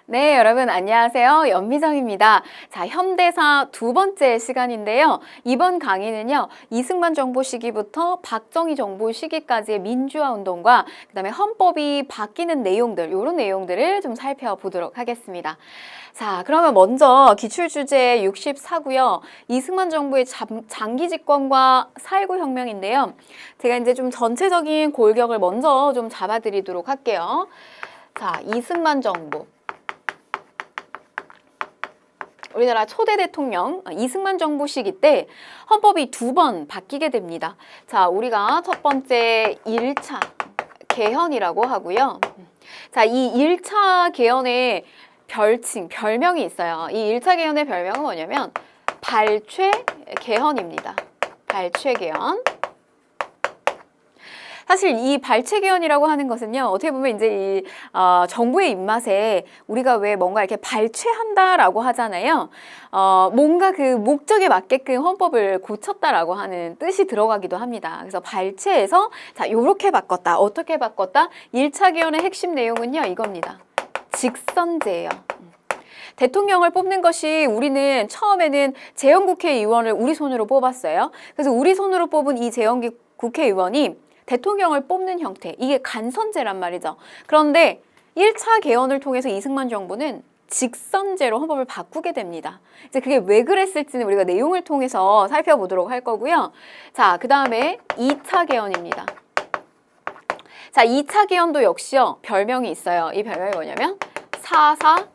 네, 여러분 안녕하세요. 연미정입니다. 자, 현대사 두 번째 시간인데요. 이번 강의는요. 이승만 정부 시기부터 박정희 정부 시기까지의 민주화 운동과 그다음에 헌법이 바뀌는 내용들, 이런 내용들을 좀 살펴보도록 하겠습니다. 자, 그러면 먼저 기출주제 64고요. 이승만 정부의 장기 집권과 4.19 혁명인데요. 제가 이제 좀 전체적인 골격을 먼저 좀 잡아드리도록 할게요. 자, 이승만 정부. 우리나라 초대 대통령 이승만 정부 시기 때 헌법이 두 번 바뀌게 됩니다. 자, 우리가 첫 번째 1차 개헌이라고 하고요. 자, 이 1차 개헌의 별명이 있어요. 이 1차 개헌의 별명은 뭐냐면 발췌 개헌입니다. 발췌 개헌. 사실 이 발췌 개헌이라고 하는 것은요, 어떻게 보면 이제 정부의 입맛에 우리가 왜 뭔가 이렇게 발췌한다라고 하잖아요. 뭔가 그 목적에 맞게끔 헌법을 고쳤다라고 하는 뜻이 들어가기도 합니다. 그래서 발췌해서 자, 요렇게 바꿨다. 어떻게 바꿨다? 1차 개헌의 핵심 내용은요, 이겁니다. 직선제예요. 대통령을 뽑는 것이 우리는 처음에는 재헌국회의원을 우리 손으로 뽑았어요. 그래서 우리 손으로 뽑은 이 재헌국회의원이 대통령을 뽑는 형태, 이게 간선제란 말이죠. 그런데 1차 개헌을 통해서 이승만 정부는 직선제로 헌법을 바꾸게 됩니다. 이제 그게 왜 그랬을지는 우리가 내용을 통해서 살펴보도록 할 거고요. 자, 그 다음에 2차 개헌입니다. 자, 2차 개헌도 역시요, 별명이 있어요. 이 별명이 뭐냐면 4.4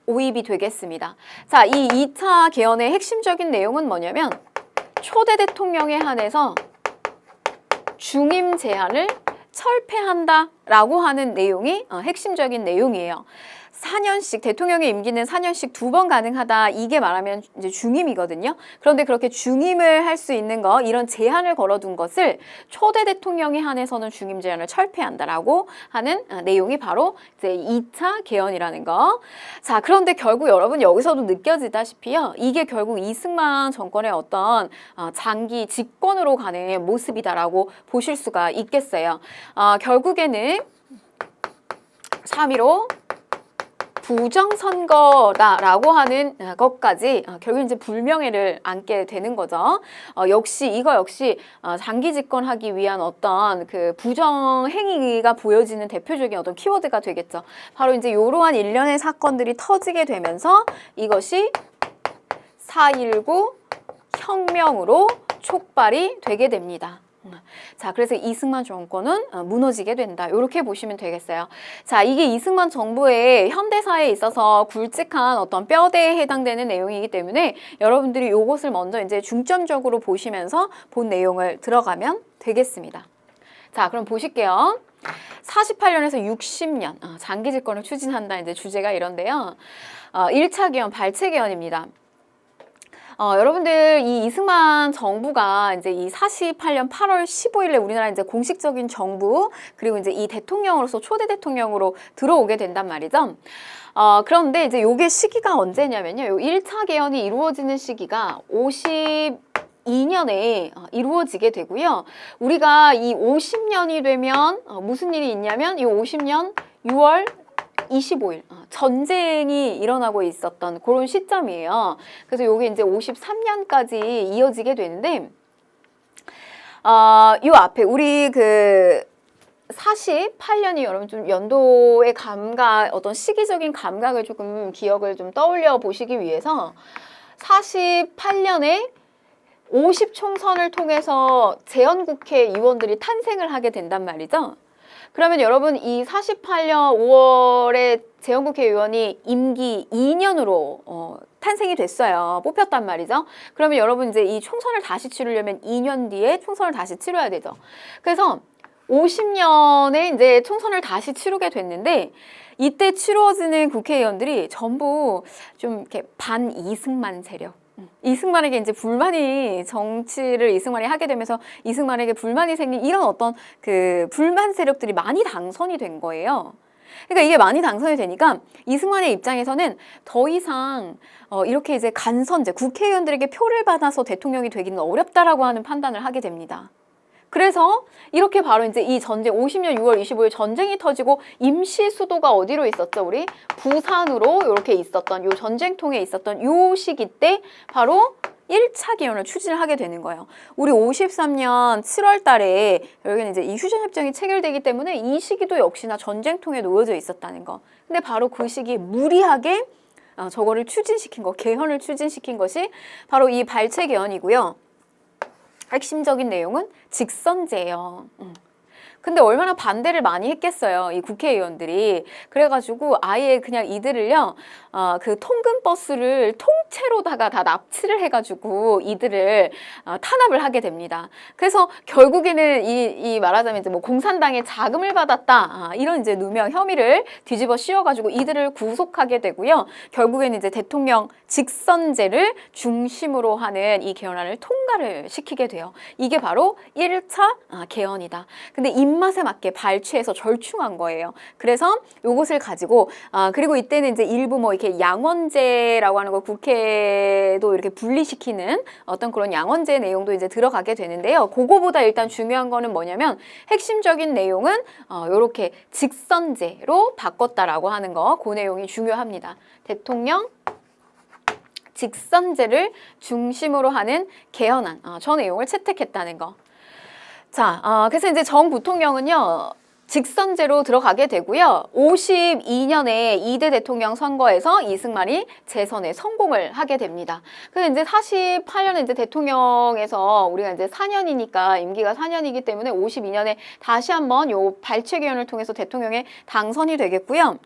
오입이 되겠습니다. 자, 이 2차 개헌의 핵심적인 내용은 뭐냐면 초대 대통령에 한해서 중임 제한을 철폐한다라고 하는 내용이 핵심적인 내용이에요. 4년씩, 대통령의 임기는 4년씩 2번 가능하다. 이게 말하면 이제 중임이거든요. 그런데 그렇게 중임을 할 수 있는 거, 이런 제한을 걸어둔 것을 초대 대통령에 한해서는 중임 제한을 철폐한다라고 하는 내용이 바로 이제 2차 개헌이라는 거. 자, 그런데 결국 여러분 여기서도 느껴지다시피요. 이게 결국 이승만 정권의 어떤 장기 집권으로 가는 모습이다라고 보실 수가 있겠어요. 결국에는 3.15 부정선거다라고 하는 것까지 결국 이제 불명예를 안게 되는 거죠. 이거 역시 장기 집권하기 위한 어떤 그 부정 행위가 보여지는 대표적인 어떤 키워드가 되겠죠. 바로 이제 이러한 일련의 사건들이 터지게 되면서 이것이 4.19 혁명으로 촉발이 되게 됩니다. 자, 그래서 이승만 정권은 무너지게 된다. 이렇게 보시면 되겠어요. 자, 이게 이승만 정부의 현대사에 있어서 굵직한 어떤 뼈대에 해당되는 내용이기 때문에 여러분들이 이것을 먼저 이제 중점적으로 보시면서 본 내용을 들어가면 되겠습니다. 자, 그럼 보실게요. 48년에서 60년 장기 집권을 추진한다. 이제 주제가 이런데요. 1차 개헌, 발췌 개헌입니다. 여러분들 이 이승만 정부가 이제 이 48년 8월 15일에 우리나라 이제 공식적인 정부 그리고 이제 이 대통령으로서 초대 대통령으로 들어오게 된단 말이죠. 그런데 이제 요게 시기가 언제냐면요. 요 1차 개헌이 이루어지는 시기가 52년에 이루어지게 되고요. 우리가 이 50년이 되면 무슨 일이 있냐면 이 50년 6월 25일 전쟁이 일어나고 있었던 그런 시점이에요. 그래서 요게 이제 53년까지 이어지게 되는데 요 앞에 우리 그 48년이 여러분 좀 연도의 감각, 어떤 시기적인 감각을 조금 기억을 좀 떠올려 보시기 위해서 48년에 50총선을 통해서 재헌국회의원들이 탄생을 하게 된단 말이죠. 그러면 여러분 이 48년 5월에 재헌국회의원이 임기 2년으로 탄생이 됐어요. 뽑혔단 말이죠. 그러면 여러분 이제 이 총선을 다시 치르려면 2년 뒤에 총선을 다시 치러야 되죠. 그래서 50년에 이제 총선을 다시 치르게 됐는데 이때 치루어지는 국회의원들이 전부 좀 이렇게 반 이승만 세력. 이승만에게 이제 불만이 정치를 이승만이 하게 되면서 이승만에게 불만이 생긴 이런 어떤 그 불만 세력들이 많이 당선이 된 거예요. 그러니까 이게 많이 당선이 되니까 이승만의 입장에서는 더 이상 이렇게 이제 간선제 국회의원들에게 표를 받아서 대통령이 되기는 어렵다라고 하는 판단을 하게 됩니다. 그래서 이렇게 바로 이제 이 전쟁 50년 6월 25일 전쟁이 터지고 임시 수도가 어디로 있었죠? 우리 부산으로 이렇게 있었던 요 전쟁통에 있었던 요 시기 때 바로 1차 개헌을 추진을 하게 되는 거예요. 우리 53년 7월 달에 여기는 이제 이 휴전협정이 체결되기 때문에 이 시기도 역시나 전쟁통에 놓여져 있었다는 거. 근데 바로 그 시기에 무리하게 저거를 추진시킨 거, 개헌을 추진시킨 것이 바로 이 발췌 개헌이고요. 핵심적인 내용은 직선제예요. 근데 얼마나 반대를 많이 했겠어요, 이 국회의원들이. 그래가지고 아예 그냥 이들을요, 그 통근버스를 통째로다가 다 납치를 해가지고 이들을 탄압을 하게 됩니다. 그래서 결국에는 이 말하자면 이제 뭐 공산당의 자금을 받았다, 이런 이제 누명 혐의를 뒤집어 씌워가지고 이들을 구속하게 되고요. 결국에는 이제 대통령 직선제를 중심으로 하는 이 개헌안을 통과를 시키게 돼요. 이게 바로 1차 개헌이다. 근데 입맛에 맞게 발췌해서 절충한 거예요. 그래서 요것을 가지고 그리고 이때는 이제 일부 뭐 이렇게 양원제라고 하는 거 국회도 이렇게 분리시키는 어떤 그런 양원제 내용도 이제 들어가게 되는데요. 그거보다 일단 중요한 거는 뭐냐면 핵심적인 내용은 요렇게 직선제로 바꿨다라고 하는 거, 그 내용이 중요합니다. 대통령 직선제를 중심으로 하는 개헌안, 저 내용을 채택했다는 거. 자, 그래서 이제 정 부통령은요, 직선제로 들어가게 되고요. 52년에 2대 대통령 선거에서 이승만이 재선에 성공을 하게 됩니다. 그래서 이제 48년에 이제 대통령에서 우리가 이제 4년이니까 임기가 4년이기 때문에 52년에 다시 한번 요 발췌 개헌을 통해서 대통령에 당선이 되겠고요.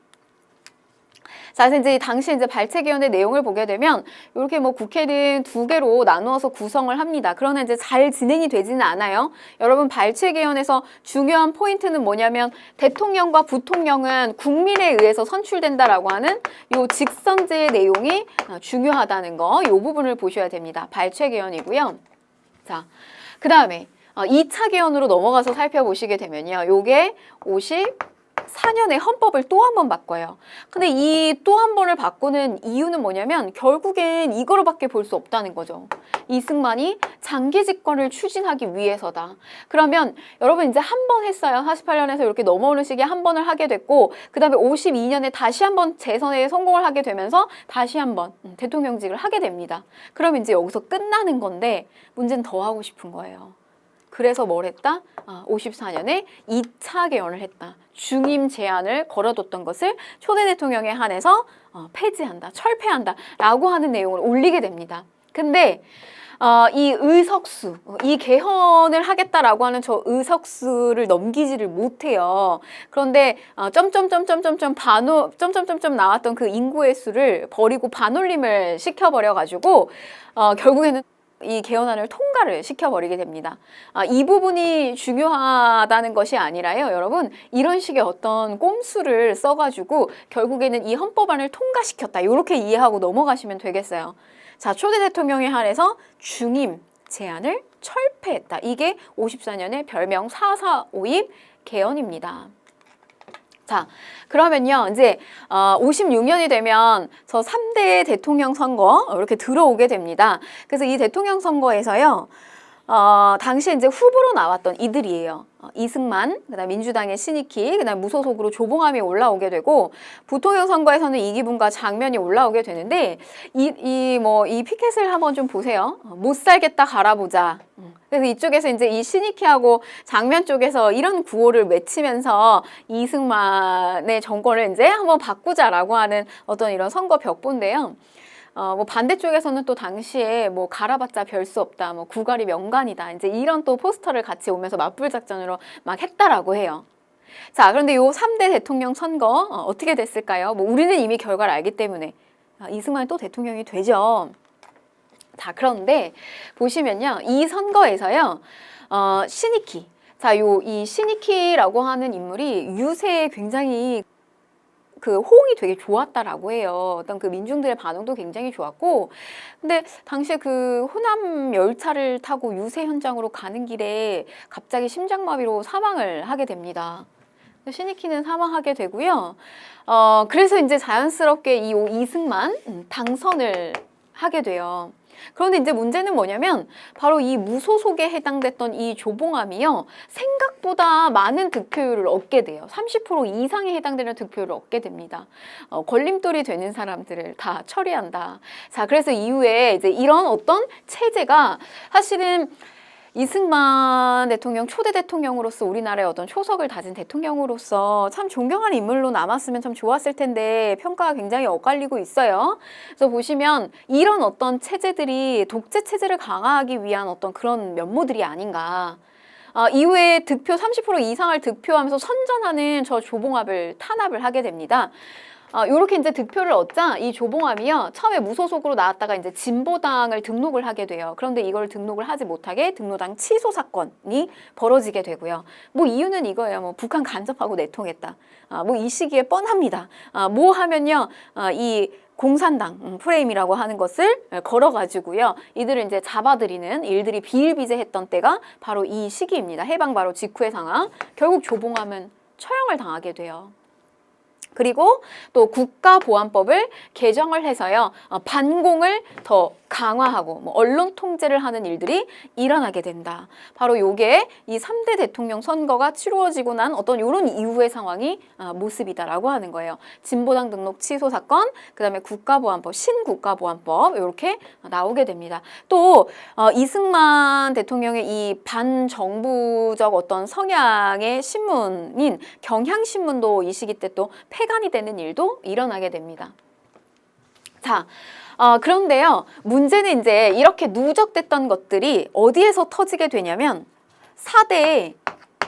자, 그래서 이제 당시 이제 발췌 개헌의 내용을 보게 되면 이렇게 뭐 국회는 두 개로 나누어서 구성을 합니다. 그러나 이제 잘 진행이 되지는 않아요. 여러분, 발췌 개헌에서 중요한 포인트는 뭐냐면 대통령과 부통령은 국민에 의해서 선출된다라고 하는 요 직선제의 내용이 중요하다는 거, 요 부분을 보셔야 됩니다. 발췌 개헌이고요. 자, 그 다음에 2차 개헌으로 넘어가서 살펴보시게 되면요. 요게 54년에 헌법을 또 한 번 바꿔요. 근데 이 또 한 번을 바꾸는 이유는 뭐냐면 결국엔 이거로밖에 볼 수 없다는 거죠. 이승만이 장기 집권을 추진하기 위해서다. 그러면 여러분 이제 한 번 했어요. 48년에서 이렇게 넘어오는 시기에 한 번을 하게 됐고 그 다음에 52년에 다시 한 번 재선에 성공을 하게 되면서 다시 한 번 대통령직을 하게 됩니다. 그럼 이제 여기서 끝나는 건데 문제는 더 하고 싶은 거예요. 그래서 뭘 했다? 54년에 2차 개헌을 했다. 중임 제안을 걸어뒀던 것을 초대 대통령에 한해서 폐지한다, 철폐한다 라고 하는 내용을 올리게 됩니다. 근데 이 의석수, 이 개헌을 하겠다라고 하는 저 의석수를 넘기지를 못해요. 그런데 점점점 나왔던 그 인구의 수를 버리고 반올림을 시켜버려가지고 결국에는 이 개헌안을 통과를 시켜버리게 됩니다. 이 부분이 중요하다는 것이 아니라요. 여러분, 이런 식의 어떤 꼼수를 써가지고 결국에는 이 헌법안을 통과시켰다. 이렇게 이해하고 넘어가시면 되겠어요. 자, 초대 대통령에 한해서 중임 제안을 철폐했다. 이게 54년의 별명 4.4.5입 개헌입니다. 자, 그러면요, 이제 56년이 되면 저 3대 대통령 선거 이렇게 들어오게 됩니다. 그래서 이 대통령 선거에서요, 당시에 이제 후보로 나왔던 이들이에요. 이승만, 그다음 민주당의 신익희, 그다음 무소속으로 조봉암이 올라오게 되고 부통령 선거에서는 이기붕과 장면이 올라오게 되는데 이 피켓을 한번 좀 보세요. 못 살겠다 갈아보자. 그래서 이쪽에서 이제 이 신익희하고 장면 쪽에서 이런 구호를 외치면서 이승만의 정권을 이제 한번 바꾸자라고 하는 어떤 이런 선거 벽보인데요. 뭐 반대쪽에서는 또 당시에 뭐 갈아봤자 별 수 없다, 뭐 구갈이 명간이다, 이제 이런 또 포스터를 같이 오면서 맞불 작전으로 막 했다라고 해요. 자, 그런데 요 3대 대통령 선거 어떻게 됐을까요? 뭐 우리는 이미 결과를 알기 때문에 이승만이 또 대통령이 되죠. 자, 그런데 보시면요, 이 선거에서요, 신익희, 자, 이 신익희라고 하는 인물이 유세에 굉장히 그 호응이 되게 좋았다라고 해요. 어떤 그 민중들의 반응도 굉장히 좋았고, 근데 당시에 그 호남 열차를 타고 유세 현장으로 가는 길에 갑자기 심장마비로 사망을 하게 됩니다. 신익희는 사망하게 되고요. 그래서 이제 자연스럽게 이 이승만 당선을 하게 돼요. 그런데 이제 문제는 뭐냐면 바로 이 무소속에 해당됐던 이 조봉암이요. 생각보다 많은 득표율을 얻게 돼요. 30% 이상에 해당되는 득표율을 얻게 됩니다. 걸림돌이 되는 사람들을 다 처리한다. 자, 그래서 이후에 이제 이런 어떤 체제가 사실은 이승만 대통령 초대 대통령으로서 우리나라의 어떤 초석을 다진 대통령으로서 참 존경하는 인물로 남았으면 참 좋았을 텐데 평가가 굉장히 엇갈리고 있어요. 그래서 보시면 이런 어떤 체제들이 독재 체제를 강화하기 위한 어떤 그런 면모들이 아닌가. 이후에 득표 30% 이상을 득표하면서 선전하는 저 조봉암을 탄압을 하게 됩니다. 요렇게 이제 득표를 얻자 이 조봉암이요. 처음에 무소속으로 나왔다가 이제 진보당을 등록을 하게 돼요. 그런데 이걸 등록을 하지 못하게 등록당 취소 사건이 벌어지게 되고요. 뭐 이유는 이거예요. 뭐 북한 간접하고 내통했다. 뭐 이 시기에 뻔합니다. 뭐 하면요. 이 공산당 프레임이라고 하는 것을 걸어가지고요. 이들을 이제 잡아들이는 일들이 비일비재했던 때가 바로 이 시기입니다. 해방 바로 직후의 상황. 결국 조봉암은 처형을 당하게 돼요. 그리고 또 국가보안법을 개정을 해서요. 반공을 더 강화하고 뭐 언론 통제를 하는 일들이 일어나게 된다. 바로 요게 이 3대 대통령 선거가 치루어지고 난 어떤 요런 이후의 상황이 모습이다라고 하는 거예요. 진보당 등록 취소 사건, 그다음에 국가보안법, 신국가보안법 이렇게 나오게 됩니다. 또 이승만 대통령의 이 반정부적 어떤 성향의 신문인 경향신문도 이 시기 때 또 폐간이 되는 일도 일어나게 됩니다. 자, 그런데요, 문제는 이제 이렇게 누적됐던 것들이 어디에서 터지게 되냐면 4대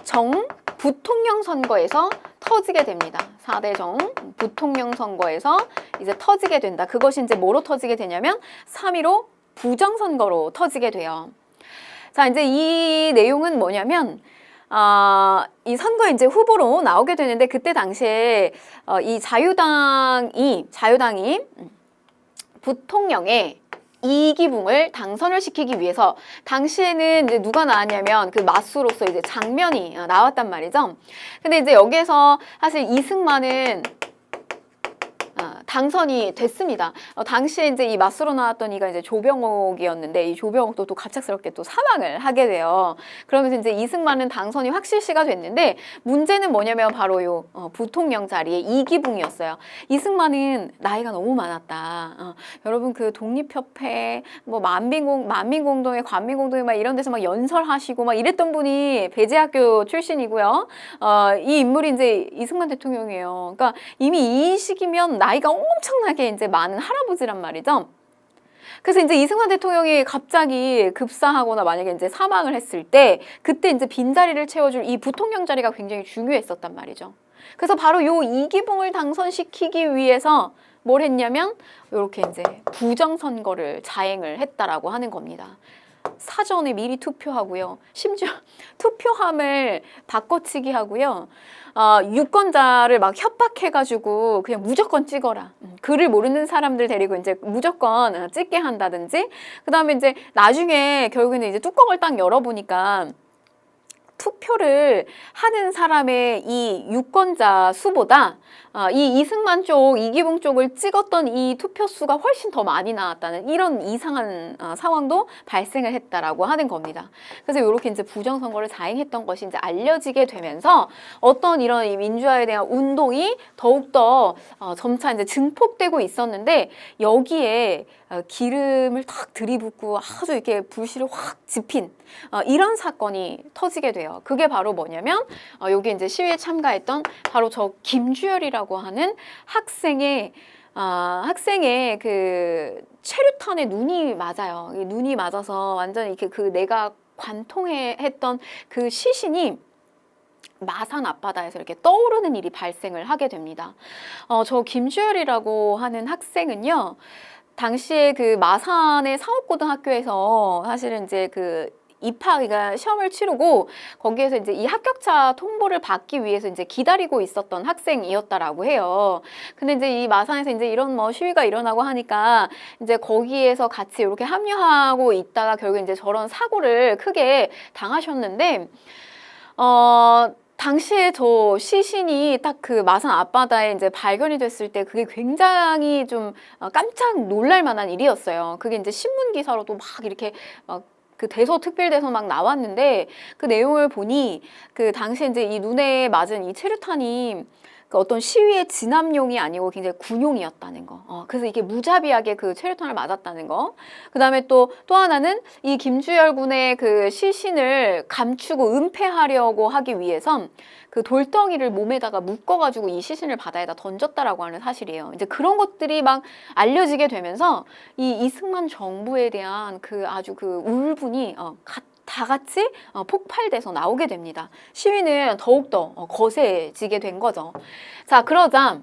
정 부통령 선거에서 터지게 됩니다. 4대 정 부통령 선거에서 이제 터지게 된다. 그것이 이제 뭐로 터지게 되냐면 3.15 부정선거로 터지게 돼요. 자, 이제 이 내용은 뭐냐면 이 선거에 이제 후보로 나오게 되는데 그때 당시에 이 자유당이 부통령의 이기붕을 당선을 시키기 위해서 당시에는 이제 누가 나왔냐면 그 마수로서 이제 장면이 나왔단 말이죠. 근데 이제 여기에서 사실 이승만은 당선이 됐습니다. 당시에 이제 이 맞서로 나왔던 이가 이제 조병옥이었는데 이 조병옥도 또 갑작스럽게 또 사망을 하게 돼요. 그러면서 이제 이승만은 당선이 확실시가 됐는데 문제는 뭐냐면 바로 요 부통령 자리에 이기붕이었어요. 이승만은 나이가 너무 많았다. 여러분 그 독립협회 뭐 만민공동회 관민공동회 막 이런 데서 막 연설하시고 막 이랬던 분이 배재학교 출신이고요. 이 인물이 이제 이승만 대통령이에요. 그러니까 이미 이 시기면 나이가 엄청나게 이제 많은 할아버지란 말이죠. 그래서 이제 이승만 대통령이 갑자기 급사하거나 만약에 이제 사망을 했을 때 그때 이제 빈자리를 채워줄 이 부통령 자리가 굉장히 중요했었단 말이죠. 그래서 바로 요 이기붕을 당선시키기 위해서 뭘 했냐면 이렇게 이제 부정선거를 자행을 했다라고 하는 겁니다. 사전에 미리 투표하고요. 심지어 투표함을 바꿔치기 하고요. 유권자를 막 협박해가지고 그냥 무조건 찍어라. 글을 모르는 사람들 데리고 이제 무조건 찍게 한다든지. 그 다음에 이제 나중에 결국에는 이제 뚜껑을 딱 열어보니까 투표를 하는 사람의 이 유권자 수보다 이 이승만 쪽, 이기붕 쪽을 찍었던 이 투표 수가 훨씬 더 많이 나왔다는 이런 이상한 상황도 발생을 했다라고 하는 겁니다. 그래서 이렇게 이제 부정선거를 자행했던 것이 이제 알려지게 되면서 어떤 이런 이 민주화에 대한 운동이 더욱더 점차 이제 증폭되고 있었는데 여기에 기름을 탁 들이붓고 아주 이렇게 불씨를 확 지핀 이런 사건이 터지게 돼요. 그게 바로 뭐냐면 여기 이제 시위에 참가했던 바로 저 김주열이라고 하는 학생의 그 체류탄에 눈이 맞아요. 눈이 맞아서 완전히 이렇게 그 내가 관통했던 그 시신이 마산 앞바다에서 이렇게 떠오르는 일이 발생을 하게 됩니다. 저 김주열이라고 하는 학생은요. 당시에 그 마산의 상업고등학교에서 사실은 이제 그 입학이가 시험을 치르고 거기에서 이제 이 합격자 통보를 받기 위해서 이제 기다리고 있었던 학생이었다라고 해요. 근데 이제 이 마산에서 이제 이런 뭐 시위가 일어나고 하니까 이제 거기에서 같이 이렇게 합류하고 있다가 결국 이제 저런 사고를 크게 당하셨는데 당시에 저 시신이 딱 그 마산 앞바다에 이제 발견이 됐을 때 그게 굉장히 좀 깜짝 놀랄 만한 일이었어요. 그게 이제 신문 기사로도 막 이렇게 막 그 대서특필돼서 막 나왔는데 그 내용을 보니 그 당시에 이제 이 눈에 맞은 이 체류탄이 그 어떤 시위의 진압용이 아니고 굉장히 군용이었다는 거. 그래서 이게 무자비하게 그 체류탄을 맞았다는 거. 그다음에 또 하나는 이 김주열 군의 그 시신을 감추고 은폐하려고 하기 위해선 그 돌덩이를 몸에다가 묶어가지고 이 시신을 바다에다 던졌다라고 하는 사실이에요. 이제 그런 것들이 막 알려지게 되면서 이 이승만 정부에 대한 그 아주 그 울분이 다 같이 폭발돼서 나오게 됩니다. 시위는 더욱더 거세지게 된 거죠. 자, 그러자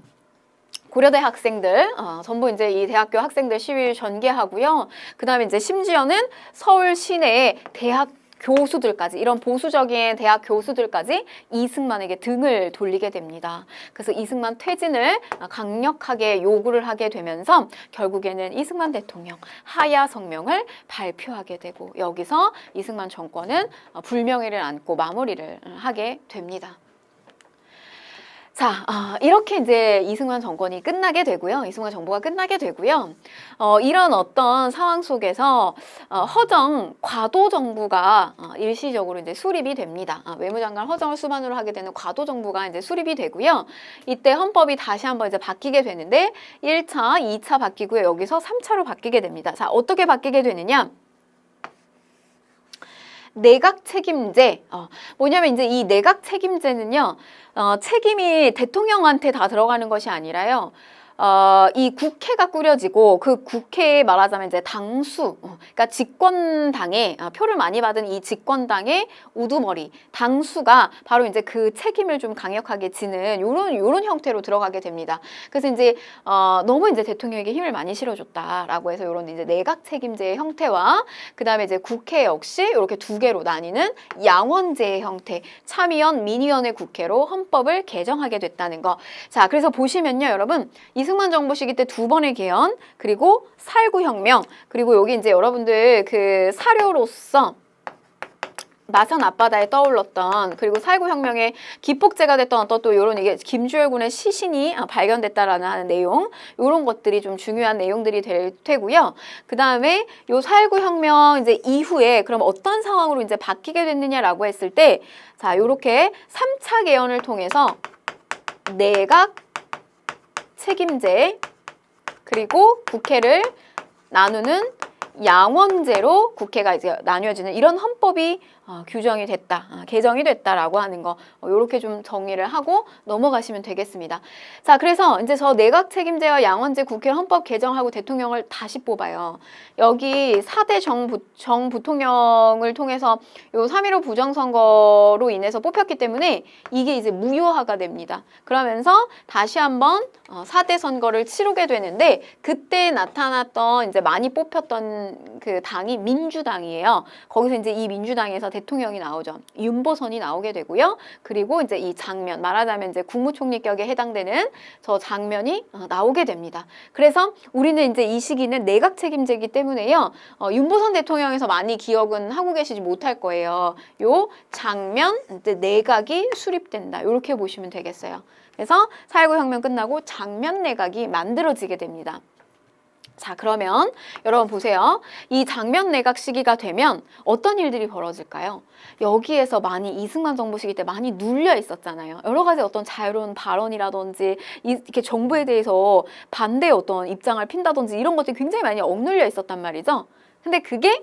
고려대 학생들 전부 이제 이 대학교 학생들 시위를 전개하고요. 그다음에 이제 심지어는 서울 시내의 대학 교수들까지, 이런 보수적인 대학 교수들까지 이승만에게 등을 돌리게 됩니다. 그래서 이승만 퇴진을 강력하게 요구를 하게 되면서 결국에는 이승만 대통령 하야 성명을 발표하게 되고, 여기서 이승만 정권은 불명예를 안고 마무리를 하게 됩니다. 자, 이렇게 이제 이승만 정권이 끝나게 되고요. 이승만 정부가 끝나게 되고요. 이런 어떤 상황 속에서 허정 과도 정부가 일시적으로 이제 수립이 됩니다. 외무장관 허정을 수반으로 하게 되는 과도 정부가 이제 수립이 되고요. 이때 헌법이 다시 한번 이제 바뀌게 되는데 1차, 2차 바뀌고요. 여기서 3차로 바뀌게 됩니다. 자, 어떻게 바뀌게 되느냐? 내각 책임제. 뭐냐면 이제 이 내각 책임제는요, 책임이 대통령한테 다 들어가는 것이 아니라요, 이 국회가 꾸려지고 그 국회에 말하자면 이제 당수, 그러니까 집권당에 표를 많이 받은 이 집권당의 우두머리 당수가 바로 이제 그 책임을 좀 강력하게 지는 요런 형태로 들어가게 됩니다. 그래서 이제 너무 이제 대통령에게 힘을 많이 실어줬다라고 해서 요런 이제 내각 책임제의 형태와 그다음에 이제 국회 역시 이렇게 두 개로 나뉘는 양원제의 형태, 참의원, 민의원의 국회로 헌법을 개정하게 됐다는 거. 자, 그래서 보시면요, 여러분. 이승만 정부 시기 때 두 번의 개헌, 그리고 4.19 혁명, 그리고 여기 이제 여러분들 그 사료로서 마산 앞바다에 떠올랐던, 그리고 4.19 혁명의 기폭제가 됐던 어떤 또 요런 이게 김주열 군의 시신이 발견됐다라는 하는 내용, 요런 것들이 좀 중요한 내용들이 될 테고요. 그 다음에 요 4.19 혁명 이제 이후에 그럼 어떤 상황으로 이제 바뀌게 됐느냐라고 했을 때, 자, 요렇게 3차 개헌을 통해서 내각 책임제, 그리고 국회를 나누는 양원제로 국회가 이제 나뉘어지는 이런 헌법이 규정이 됐다, 개정이 됐다라고 하는 거, 이렇게 좀 정리를 하고 넘어가시면 되겠습니다. 자, 그래서 이제 저 내각 책임제와 양원제 국회 헌법 개정하고 대통령을 다시 뽑아요. 여기 4대 정부통령을 통해서 요 3.15 부정선거로 인해서 뽑혔기 때문에 이게 이제 무효화가 됩니다. 그러면서 다시 한번 4대 선거를 치르게 되는데, 그때 나타났던 이제 많이 뽑혔던 그 당이 민주당이에요. 거기서 이제 이 민주당에서 대통령이 나오죠. 윤보선이 나오게 되고요. 그리고 이제 이 장면, 말하자면 이제 국무총리격에 해당되는 저 장면이 나오게 됩니다. 그래서 우리는 이제 이 시기는 내각 책임제이기 때문에요. 윤보선 대통령에서 많이 기억은 하고 계시지 못할 거예요. 요 장면, 이제 내각이 수립된다. 이렇게 보시면 되겠어요. 그래서 4.19 혁명 끝나고 장면 내각이 만들어지게 됩니다. 자, 그러면 여러분 보세요. 이 장면 내각 시기가 되면 어떤 일들이 벌어질까요? 여기에서 많이 이승만 정부 시기 때 많이 눌려 있었잖아요. 여러 가지 어떤 자유로운 발언이라든지 이렇게 정부에 대해서 반대의 어떤 입장을 핀다든지 이런 것들이 굉장히 많이 억눌려 있었단 말이죠. 근데 그게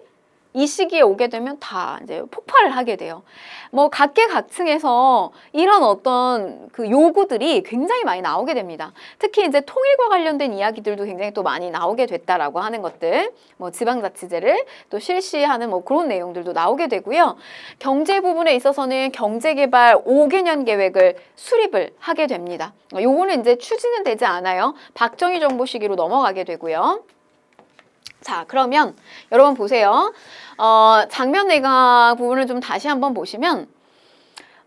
이 시기에 오게 되면 다 이제 폭발을 하게 돼요. 뭐 각계각층에서 이런 어떤 그 요구들이 굉장히 많이 나오게 됩니다. 특히 이제 통일과 관련된 이야기들도 굉장히 또 많이 나오게 됐다라고 하는 것들, 뭐 지방자치제를 또 실시하는 뭐 그런 내용들도 나오게 되고요. 경제 부분에 있어서는 경제개발 5개년 계획을 수립을 하게 됩니다. 요거는 이제 추진은 되지 않아요. 박정희 정부 시기로 넘어가게 되고요. 자, 그러면 여러분 보세요. 장면 내각 부분을 좀 다시 한번 보시면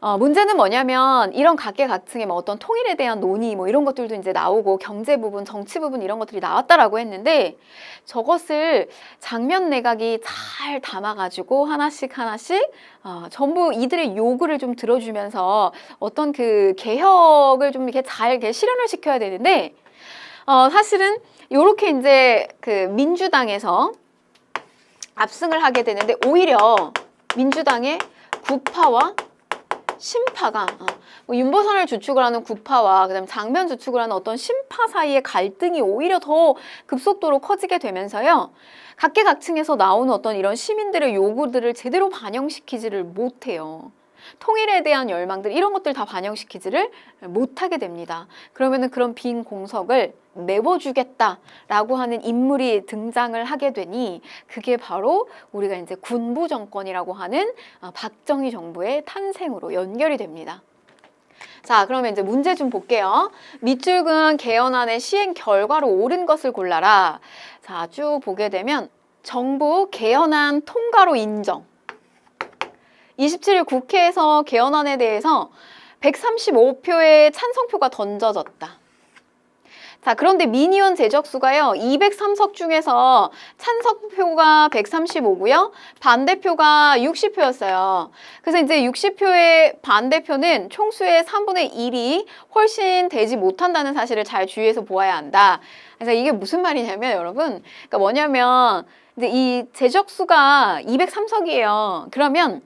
문제는 뭐냐면 이런 각계각층의 뭐 어떤 통일에 대한 논의 뭐 이런 것들도 이제 나오고 경제 부분, 정치 부분 이런 것들이 나왔다라고 했는데 저것을 장면 내각이 잘 담아가지고 하나씩 전부 이들의 요구를 좀 들어주면서 어떤 그 개혁을 좀 이렇게 잘 이렇게 실현을 시켜야 되는데 사실은 요렇게 이제 그 민주당에서 압승을 하게 되는데 오히려 민주당의 구파와 신파가 뭐 윤보선을 주축을 하는 구파와 그다음에 장면 주축을 하는 어떤 신파 사이의 갈등이 오히려 더 급속도로 커지게 되면서요. 각계각층에서 나오는 어떤 이런 시민들의 요구들을 제대로 반영시키지를 못해요. 통일에 대한 열망들 이런 것들 다 반영시키지를 못하게 됩니다. 그러면은 그런 빈 공석을 메워주겠다라고 하는 인물이 등장을 하게 되니 그게 바로 우리가 이제 군부 정권이라고 하는 박정희 정부의 탄생으로 연결이 됩니다. 자, 그러면 이제 문제 좀 볼게요. 밑줄근 개헌안의 시행 결과로 옳은 것을 골라라. 자, 쭉 보게 되면 정부 개헌안 통과로 인정. 27일 국회에서 개헌안에 대해서 135표의 찬성표가 던져졌다. 자, 그런데 민의원 제적수가요, 203석 중에서 찬성표가 135고요, 반대표가 60표였어요. 그래서 이제 60표의 반대표는 총수의 3분의 1이 훨씬 되지 못한다는 사실을 잘 주의해서 보아야 한다. 그래서 이게 무슨 말이냐면 여러분, 그러니까 뭐냐면 이제 이 제적수가 203석이에요. 그러면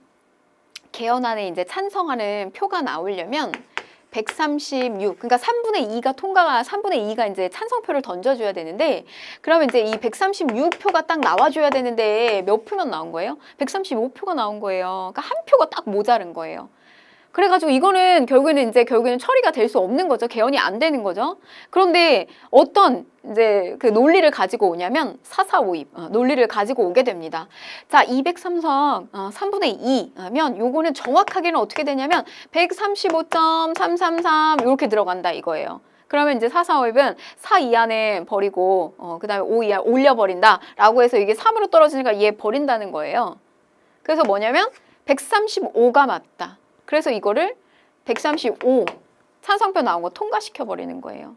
개헌안에 이제 찬성하는 표가 나오려면 136, 그러니까 3분의 2가 이제 찬성표를 던져줘야 되는데, 그러면 이제 이 136표가 딱 나와줘야 되는데 몇 표만 나온 거예요? 135표가 나온 거예요. 그러니까 한 표가 딱 모자른 거예요. 그래가지고 이거는 결국에는 처리가 될 수 없는 거죠. 개헌이 안 되는 거죠. 그런데 어떤 이제 그 논리를 가지고 오냐면 사사오입 논리를 가지고 오게 됩니다. 자, 203석 3분의 2 하면 요거는 정확하게는 어떻게 되냐면 135.333 이렇게 들어간다 이거예요. 그러면 이제 사사오입은 4 이하는 버리고 그 다음에 5 이하 올려버린다 라고 해서 이게 3으로 떨어지니까 얘 버린다는 거예요. 그래서 뭐냐면 135가 맞다. 그래서 이거를 135 찬성표 나온 거 통과시켜 버리는 거예요.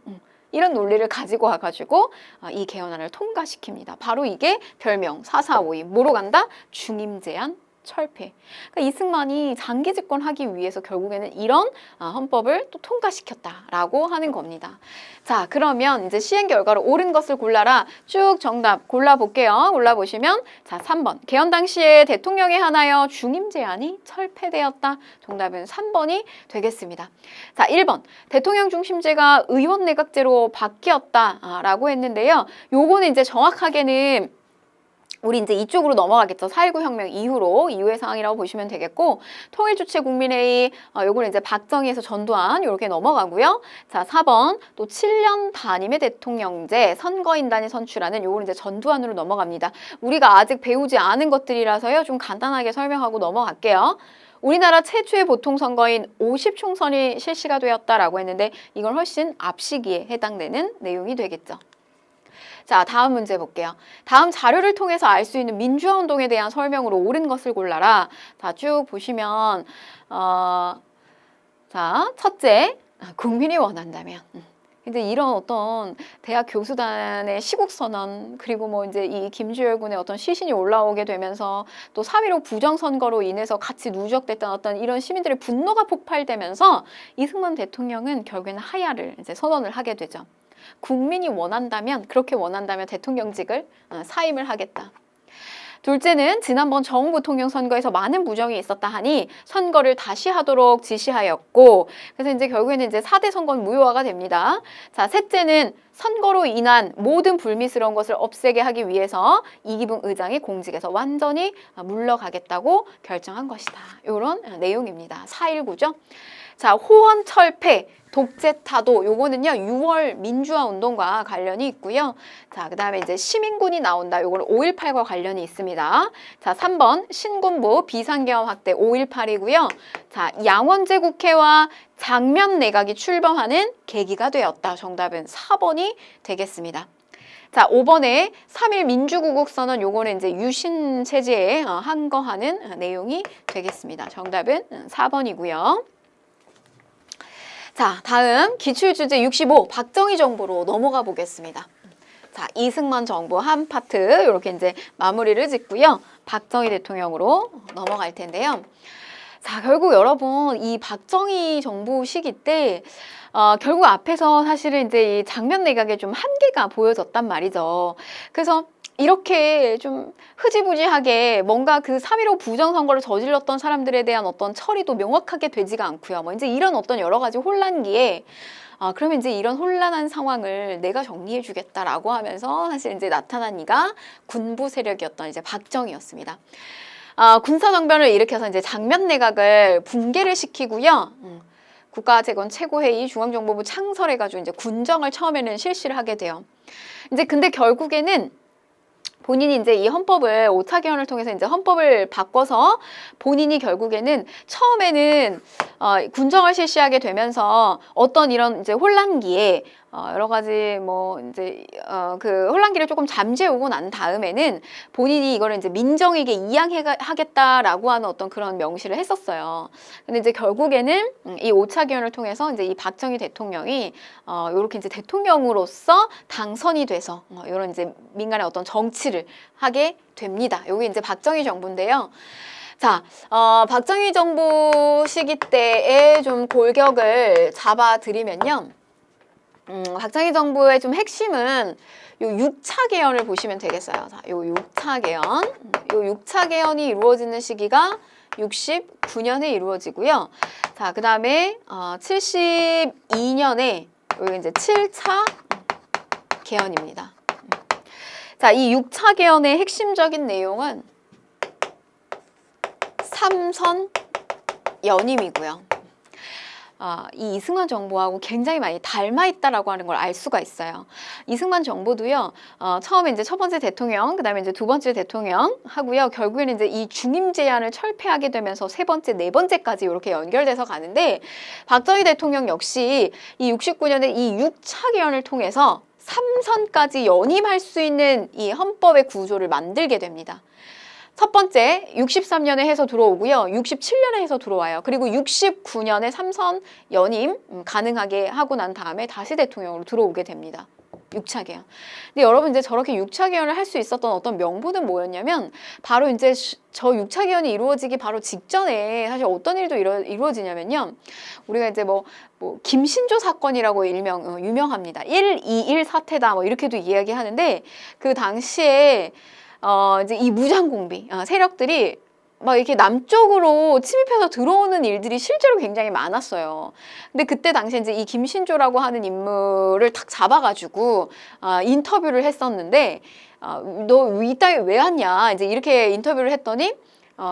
이런 논리를 가지고 와가지고 이 개헌안을 통과시킵니다. 바로 이게 별명 445임. 뭐로 간다? 중임제한 철폐. 그러니까 이승만이 장기 집권하기 위해서 결국에는 이런 헌법을 또 통과시켰다라고 하는 겁니다. 자, 그러면 이제 시행 결과로 옳은 것을 골라라. 쭉 정답 골라볼게요. 골라보시면 자, 3번. 개헌 당시에 대통령에 한하여 중임 제한이 철폐되었다. 정답은 3번이 되겠습니다. 자, 1번. 대통령 중심제가 의원 내각제로 바뀌었다라고 했는데요. 요거는 이제 정확하게는 우리 이제 이쪽으로 넘어가겠죠. 4.19 혁명 이후의 상황이라고 보시면 되겠고, 통일주체 국민회의, 요거는 이제 박정희에서 전두환, 요렇게 넘어가고요. 자, 4번, 또 7년 단임의 대통령제, 선거인단이 선출하는 요거는 이제 전두환으로 넘어갑니다. 우리가 아직 배우지 않은 것들이라서요. 좀 간단하게 설명하고 넘어갈게요. 우리나라 최초의 보통선거인 50총선이 실시가 되었다라고 했는데, 이건 훨씬 앞 시기에 해당되는 내용이 되겠죠. 자, 다음 문제 볼게요. 다음 자료를 통해서 알 수 있는 민주화운동에 대한 설명으로 옳은 것을 골라라. 자, 쭉 보시면 자, 첫째, 국민이 원한다면. 이제 이런 어떤 대학 교수단의 시국선언, 그리고 뭐 이제 이 김주열 군의 어떤 시신이 올라오게 되면서 또 3.15 부정선거로 인해서 같이 누적됐던 어떤 이런 시민들의 분노가 폭발되면서 이승만 대통령은 결국에는 하야를 이제 선언을 하게 되죠. 국민이 그렇게 원한다면 대통령직을 사임을 하겠다. 둘째는 지난번 정부통령 선거에서 많은 부정이 있었다 하니 선거를 다시 하도록 지시하였고, 그래서 이제 결국에는 이제 4대 선거는 무효화가 됩니다. 자, 셋째는 선거로 인한 모든 불미스러운 것을 없애게 하기 위해서 이기붕 의장이 공직에서 완전히 물러가겠다고 결정한 것이다. 이런 내용입니다. 4.19죠. 자, 호헌 철폐, 독재 타도, 요거는요 6월 민주화 운동과 관련이 있고요. 자, 그 다음에 이제 시민군이 나온다. 요거는 5.18과 관련이 있습니다. 자, 3번 신군부 비상계엄 확대 5.18이고요. 자, 양원제 국회와 장면 내각이 출범하는 계기가 되었다. 정답은 4번이 되겠습니다. 자, 5번에 3.1 민주구국선언 요거는 이제 유신 체제에 항거하는 내용이 되겠습니다. 정답은 4번이고요. 자, 다음 기출주제 65 박정희 정부로 넘어가 보겠습니다. 자, 이승만 정부 한 파트 이렇게 이제 마무리를 짓고요. 박정희 대통령으로 넘어갈 텐데요. 자, 결국 여러분 이 박정희 정부 시기 때 결국 앞에서 사실은 이제 이 장면 내각에 좀 한계가 보여졌단 말이죠. 그래서 이렇게 좀 흐지부지하게 뭔가 그 3.15 부정선거를 저질렀던 사람들에 대한 어떤 처리도 명확하게 되지가 않고요. 뭐 이제 이런 어떤 여러 가지 혼란기에 그러면 이제 이런 혼란한 상황을 내가 정리해 주겠다라고 하면서 사실 이제 나타난 이가 군부 세력이었던 이제 박정희였습니다. 군사정변을 일으켜서 이제 장면 내각을 붕괴를 시키고요. 국가재건 최고회의 중앙정보부 창설해가지고 이제 군정을 처음에는 실시를 하게 돼요. 이제 근데 결국에는 본인이 이제 이 헌법을 5차 개헌을 통해서 이제 헌법을 바꿔서 본인이 결국에는 처음에는 군정을 실시하게 되면서 어떤 이런 이제 혼란기에 여러 가지 뭐 이제 그 혼란기를 조금 잠재우고 난 다음에는 본인이 이거를 이제 민정에게 이양하겠다라고 하는 어떤 그런 명시를 했었어요. 근데 이제 결국에는 이 5차 개헌을 통해서 이제 이 박정희 대통령이 요렇게 이제 대통령으로서 당선이 돼서 이런 이제 민간의 어떤 정치를 하게 됩니다. 요게 이제 박정희 정부인데요. 자, 박정희 정부 시기 때의 좀 골격을 잡아드리면요. 박정희 정부의 좀 핵심은 요 6차 개헌을 보시면 되겠어요. 자, 요 6차 개헌. 요 6차 개헌이 이루어지는 시기가 69년에 이루어지고요. 자, 그 다음에 72년에 여기 이제 7차 개헌입니다. 자, 이 6차 개헌의 핵심적인 내용은 삼선 연임이고요. 이 이승만 정부하고 굉장히 많이 닮아 있다라고 하는 걸 알 수가 있어요. 이승만 정부도요, 처음에 이제 첫 번째 대통령, 그 다음에 이제 두 번째 대통령 하고요. 결국에는 이제 이 중임 제안을 철폐하게 되면서 세 번째, 네 번째까지 이렇게 연결돼서 가는데, 박정희 대통령 역시 이 69년에 이 6차 개헌을 통해서 3선까지 연임할 수 있는 이 헌법의 구조를 만들게 됩니다. 첫 번째 63년에 해서 들어오고요. 67년에 해서 들어와요. 그리고 69년에 3선 연임 가능하게 하고 난 다음에 다시 대통령으로 들어오게 됩니다. 6차 개헌. 근데 여러분 이제 저렇게 6차 개헌을 할 수 있었던 어떤 명분은 뭐였냐면 바로 이제 저 6차 개헌이 이루어지기 바로 직전에 사실 어떤 일도 이루어지냐면요. 우리가 이제 뭐 김신조 사건이라고 유명합니다. 1.21 사태다 뭐 이렇게도 이야기하는데 그 당시에 이제 이 무장공비 세력들이 막 이렇게 남쪽으로 침입해서 들어오는 일들이 실제로 굉장히 많았어요. 근데 그때 당시에 이제 이 김신조라고 하는 인물을 탁 잡아가지고 인터뷰를 했었는데 너 이따위 왜 왔냐 이제 이렇게 인터뷰를 했더니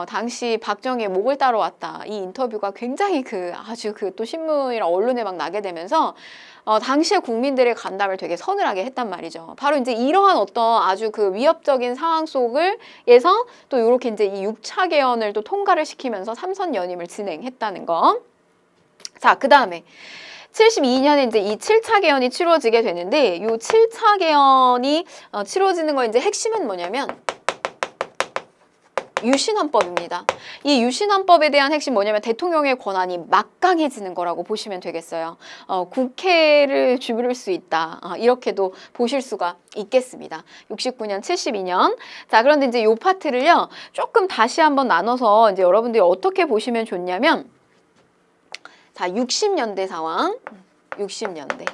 당시 박정희의 목을 따러 왔다. 이 인터뷰가 굉장히 아주 또 신문이나 언론에 막 나게 되면서 당시의 국민들의 간담을 되게 서늘하게 했단 말이죠. 바로 이제 이러한 어떤 아주 위협적인 상황 속에서 또 이렇게 이제 이 6차 개헌을 또 통과를 시키면서 3선 연임을 진행했다는 거. 자, 그 다음에 72년에 이제 이 7차 개헌이 치러지게 되는데 이 7차 개헌이 치러지는 거 이제 핵심은 뭐냐면 유신헌법입니다. 이 유신헌법에 대한 핵심 뭐냐면 대통령의 권한이 막강해지는 거라고 보시면 되겠어요. 국회를 주무를 수 있다. 이렇게도 보실 수가 있겠습니다. 69년, 72년. 자, 그런데 이제 요 파트를요, 조금 다시 한번 나눠서 이제 여러분들이 어떻게 보시면 좋냐면, 자, 60년대 상황, 60년대.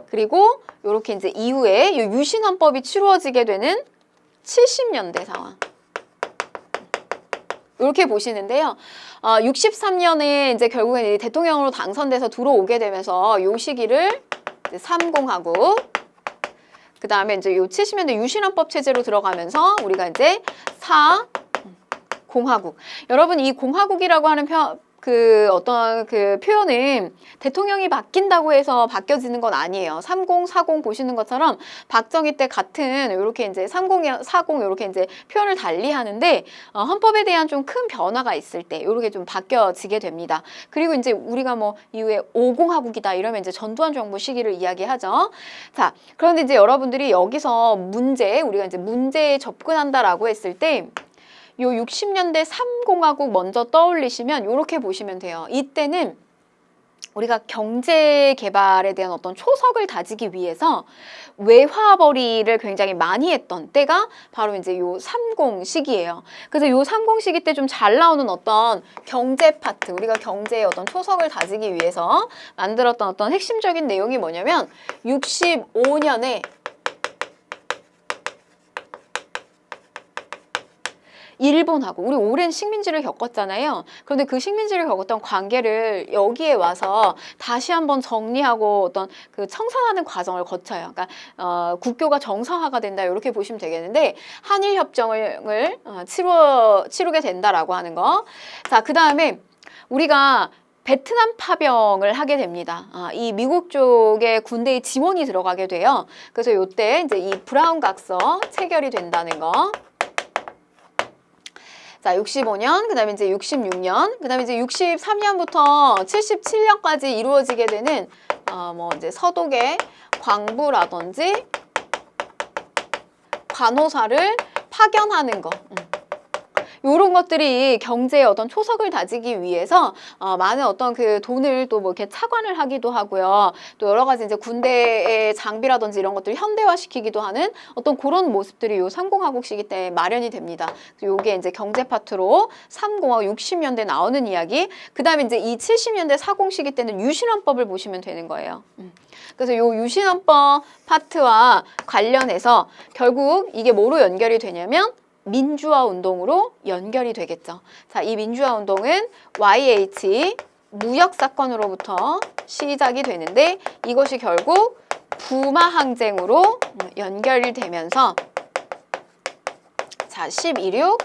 그리고 요렇게 이제 이후에 이 유신헌법이 치루어지게 되는 70년대 상황. 이렇게 보시는데요. 63년에 이제 결국엔 대통령으로 당선돼서 들어오게 되면서 요 시기를 이제 3공화국, 그 다음에 이제 요 70년대 유신헌법 체제로 들어가면서 우리가 이제 4공화국. 여러분 이 공화국이라고 하는 그 어떤 그 표현은 대통령이 바뀐다고 해서 바뀌어지는 건 아니에요. 30, 40 보시는 것처럼 박정희 때 같은 이렇게 이제 30, 40 이렇게 이제 표현을 달리 하는데 헌법에 대한 좀 큰 변화가 있을 때 이렇게 좀 바뀌어지게 됩니다. 그리고 이제 우리가 뭐 이후에 50하국이다 이러면 이제 전두환 정부 시기를 이야기하죠. 자, 그런데 이제 여러분들이 여기서 우리가 이제 문제에 접근한다라고 했을 때 요 60년대 3공화국 먼저 떠올리시면 이렇게 보시면 돼요. 이때는 우리가 경제 개발에 대한 어떤 초석을 다지기 위해서 외화벌이를 굉장히 많이 했던 때가 바로 이제 요 30 시기예요. 그래서 요 30 시기 때 좀 잘 나오는 어떤 경제 파트, 우리가 경제의 어떤 초석을 다지기 위해서 만들었던 어떤 핵심적인 내용이 뭐냐면 65년에 일본하고 우리 오랜 식민지를 겪었잖아요. 그런데 그 식민지를 겪었던 관계를 여기에 와서 다시 한번 정리하고 어떤 그 청산하는 과정을 거쳐요. 그러니까 국교가 정상화가 된다 이렇게 보시면 되겠는데 한일 협정을 치르게 된다라고 하는 거. 자, 그 다음에 우리가 베트남 파병을 하게 됩니다. 이 미국 쪽의 군대의 지원이 들어가게 돼요. 그래서 이때 이제 이 브라운 각서 체결이 된다는 거. 자, 65년, 그 다음에 이제 66년, 그 다음에 이제 63년부터 77년까지 이루어지게 되는, 뭐 이제 서독의 광부라든지 간호사를 파견하는 거. 요런 것들이 경제의 어떤 초석을 다지기 위해서 많은 어떤 그 돈을 또 뭐 이렇게 차관을 하기도 하고요. 또 여러 가지 이제 군대의 장비라든지 이런 것들을 현대화시키기도 하는 어떤 그런 모습들이 요 30하국 시기 때 마련이 됩니다. 요게 이제 경제 파트로 30하고 60년대 나오는 이야기. 그 다음에 이제 이 70년대 40 시기 때는 유신헌법을 보시면 되는 거예요. 그래서 요 유신헌법 파트와 관련해서 결국 이게 뭐로 연결이 되냐면 민주화 운동으로 연결이 되겠죠. 자, 이 민주화 운동은 YH 무역 사건으로부터 시작이 되는데 이것이 결국 부마 항쟁으로 연결이 되면서 자, 12.6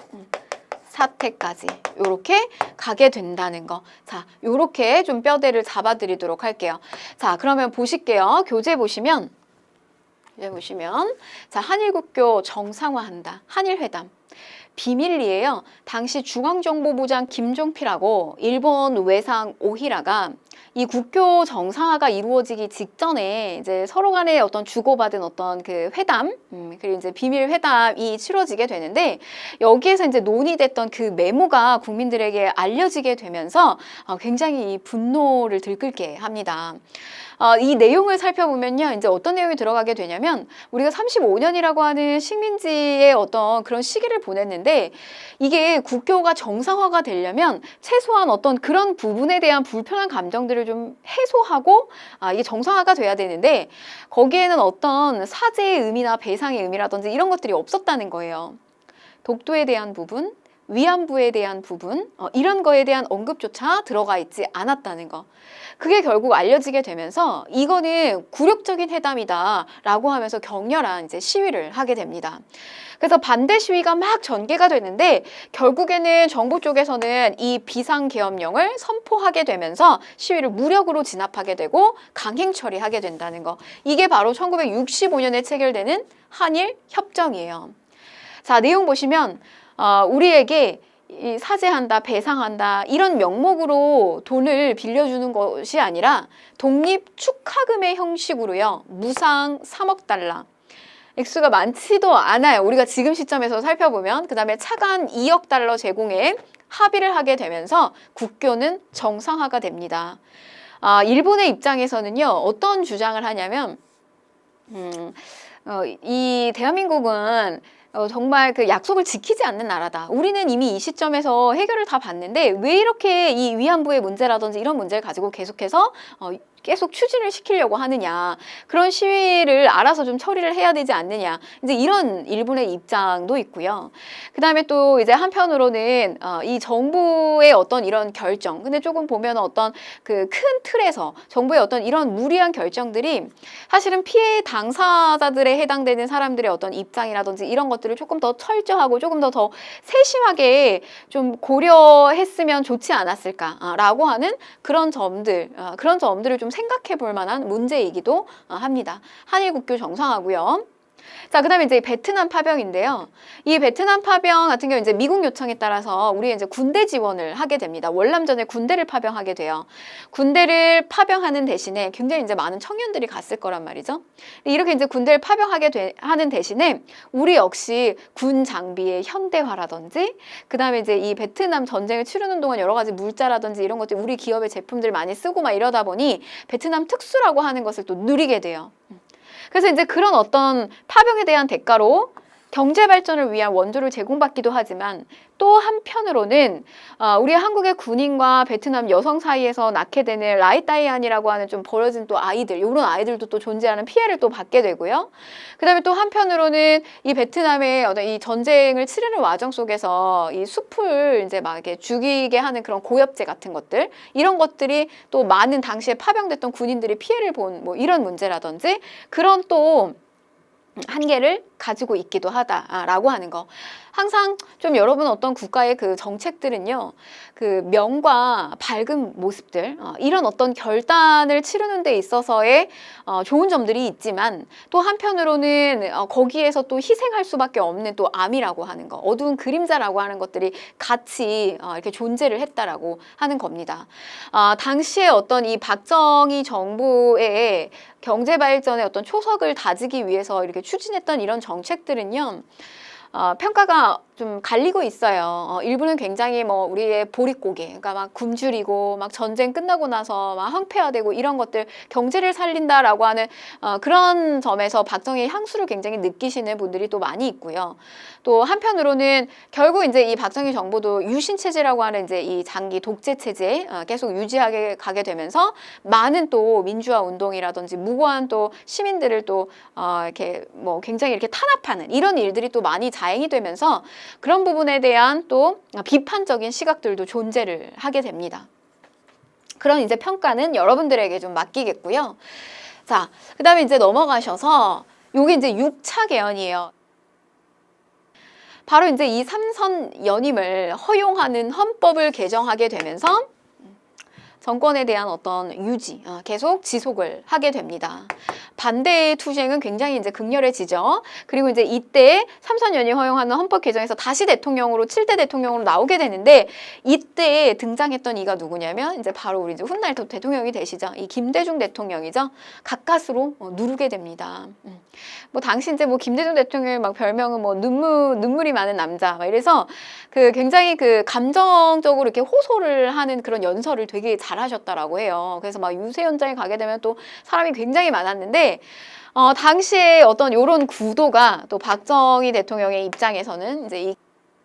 사태까지 요렇게 가게 된다는 거. 자, 요렇게 좀 뼈대를 잡아드리도록 할게요. 자, 그러면 보실게요. 교재 보시면 자, 한일국교 정상화한다. 한일회담. 비밀리에요. 당시 중앙정보부장 김종필하고 일본 외상 오히라가 이 국교 정상화가 이루어지기 직전에 이제 서로 간에 어떤 주고받은 어떤 그 회담, 그리고 이제 비밀 회담이 치러지게 되는데 여기에서 이제 논의됐던 그 메모가 국민들에게 알려지게 되면서 굉장히 이 분노를 들끓게 합니다. 이 내용을 살펴보면요, 이제 어떤 내용이 들어가게 되냐면 우리가 35년이라고 하는 식민지의 어떤 그런 시기를 보냈는데 이게 국교가 정상화가 되려면 최소한 어떤 그런 부분에 대한 불편한 감정들을 좀 해소하고 이게 정상화가 돼야 되는데 거기에는 어떤 사죄의 의미나 배상의 의미라든지 이런 것들이 없었다는 거예요. 독도에 대한 부분, 위안부에 대한 부분, 이런 거에 대한 언급조차 들어가 있지 않았다는 거. 그게 결국 알려지게 되면서 이거는 굴욕적인 회담이다 라고 하면서 격렬한 이제 시위를 하게 됩니다. 그래서 반대 시위가 막 전개가 되는데 결국에는 정부 쪽에서는 이 비상계엄령을 선포하게 되면서 시위를 무력으로 진압하게 되고 강행 처리하게 된다는 거. 이게 바로 1965년에 체결되는 한일 협정이에요. 자, 내용 보시면 우리에게 이 사죄한다, 배상한다 이런 명목으로 돈을 빌려주는 것이 아니라 독립 축하금의 형식으로요. 무상 3억 달러. 액수가 많지도 않아요. 우리가 지금 시점에서 살펴보면 그 다음에 차관 2억 달러 제공에 합의를 하게 되면서 국교는 정상화가 됩니다. 일본의 입장에서는요. 어떤 주장을 하냐면 이 대한민국은 정말 그 약속을 지키지 않는 나라다. 우리는 이미 이 시점에서 해결을 다 봤는데 왜 이렇게 이 위안부의 문제라든지 이런 문제를 가지고 계속해서 계속 추진을 시키려고 하느냐, 그런 시위를 알아서 좀 처리를 해야 되지 않느냐, 이제 이런 일본의 입장도 있고요. 그 다음에 또 이제 한편으로는 이 정부의 어떤 이런 결정, 근데 조금 보면 어떤 그 큰 틀에서 정부의 어떤 이런 무리한 결정들이 사실은 피해 당사자들에 해당되는 사람들의 어떤 입장이라든지 이런 것들을 조금 더 철저하고 조금 더 세심하게 좀 고려했으면 좋지 않았을까라고 하는 그런 점들을 좀 생각해 볼 만한 문제이기도 합니다. 한일 국교 정상화고요. 자, 그다음에 이제 베트남 파병인데요. 이 베트남 파병 같은 경우 이제 미국 요청에 따라서 우리 이제 군대 지원을 하게 됩니다. 월남전에 군대를 파병하게 돼요. 군대를 파병하는 대신에 굉장히 이제 많은 청년들이 갔을 거란 말이죠. 이렇게 이제 군대를 하는 대신에 우리 역시 군 장비의 현대화라든지, 그다음에 이제 이 베트남 전쟁을 치르는 동안 여러 가지 물자라든지 이런 것들 우리 기업의 제품들 많이 쓰고 막 이러다 보니 베트남 특수라고 하는 것을 또 누리게 돼요. 그래서 이제 그런 어떤 파병에 대한 대가로 경제 발전을 위한 원조를 제공받기도 하지만, 또 한편으로는 우리 한국의 군인과 베트남 여성 사이에서 낳게 되는 라이따이안이라고 하는 좀 버려진 또 아이들, 이런 아이들도 또 존재하는 피해를 또 받게 되고요. 그다음에 또 한편으로는 이 베트남의 어떤 이 전쟁을 치르는 과정 속에서 이 숲을 이제 막 이렇게 죽이게 하는 그런 고엽제 같은 것들, 이런 것들이 또 많은 당시에 파병됐던 군인들이 피해를 본 뭐 이런 문제라든지, 그런 또 한계를 가지고 있기도 하다라고 하는 거. 항상 좀 여러분 어떤 국가의 그 정책들은요, 그 명과 밝은 모습들, 이런 어떤 결단을 치르는 데 있어서의 좋은 점들이 있지만, 또 한편으로는 거기에서 또 희생할 수밖에 없는 또 암이라고 하는 거, 어두운 그림자라고 하는 것들이 같이 이렇게 존재를 했다라고 하는 겁니다. 당시에 어떤 이 박정희 정부의 경제 발전의 어떤 초석을 다지기 위해서 이렇게 추진했던 이런 정책들은요, 평가가 좀 갈리고 있어요. 일부는 굉장히 뭐 우리의 보릿고개, 그러니까 막 굶주리고 막 전쟁 끝나고 나서 막 황폐화되고 이런 것들, 경제를 살린다라고 하는 그런 점에서 박정희의 향수를 굉장히 느끼시는 분들이 또 많이 있고요. 또 한편으로는 결국 이제 이 박정희 정부도 유신 체제라고 하는 이제 이 장기 독재 체제 계속 유지하게 가게 되면서 많은 또 민주화 운동이라든지 무고한 또 시민들을 또 이렇게 뭐 굉장히 이렇게 탄압하는 이런 일들이 또 많이 자행이 되면서 그런 부분에 대한 또 비판적인 시각들도 존재를 하게 됩니다. 그런 이제 평가는 여러분들에게 좀 맡기겠고요. 자, 그 다음에 이제 넘어가셔서 요게 이제 6차 개헌이에요. 바로 이제 이 삼선 연임을 허용하는 헌법을 개정하게 되면서 정권에 대한 어떤 유지, 계속 지속을 하게 됩니다. 반대의 투쟁은 굉장히 이제 극렬해지죠. 그리고 이제 이때 삼선 연임 허용하는 헌법 개정에서 다시 대통령으로 7대 대통령으로 나오게 되는데, 이때 등장했던 이가 누구냐면 이제 바로 우리 이제 훗날 대통령이 되시죠. 이 김대중 대통령이죠. 가까스로 누르게 됩니다. 뭐 당시 이제 뭐 김대중 대통령의 막 별명은 뭐 눈물이 많은 남자, 막 이래서 그 굉장히 그 감정적으로 이렇게 호소를 하는 그런 연설을 되게 잘하셨다라고 해요. 그래서 막 유세 현장에 가게 되면 또 사람이 굉장히 많았는데, 당시에 어떤 요런 구도가 또 박정희 대통령의 입장에서는 이제 이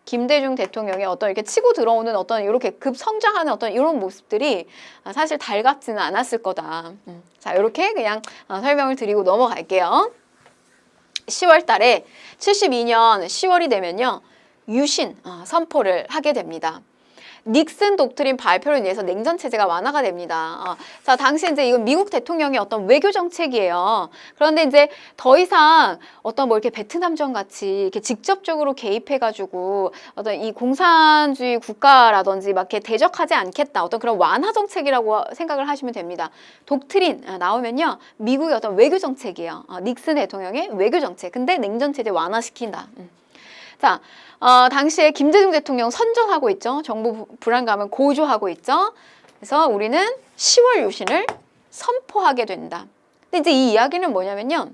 김대중 대통령의 어떤 이렇게 치고 들어오는 어떤 이렇게 급성장하는 어떤 이런 모습들이 사실 달갑지는 않았을 거다. 자, 이렇게 그냥 설명을 드리고 넘어갈게요. 10월 달에 72년 10월이 되면요, 유신 선포를 하게 됩니다. 닉슨 독트린 발표로 인해서 냉전 체제가 완화가 됩니다. 자, 당시 이제 이건 미국 대통령의 어떤 외교 정책이에요. 그런데 이제 더 이상 어떤 뭐 이렇게 베트남전 같이 이렇게 직접적으로 개입해가지고 어떤 이 공산주의 국가라든지 막 이렇게 대적하지 않겠다, 어떤 그런 완화 정책이라고 생각을 하시면 됩니다. 독트린 나오면요, 미국의 어떤 외교 정책이에요. 닉슨 대통령의 외교 정책. 근데 냉전 체제 완화시킨다. 자, 당시에 김대중 대통령 선전하고 있죠. 정부 불안감을 고조하고 있죠. 그래서 우리는 10월 유신을 선포하게 된다. 근데 이제 이 이야기는 뭐냐면요,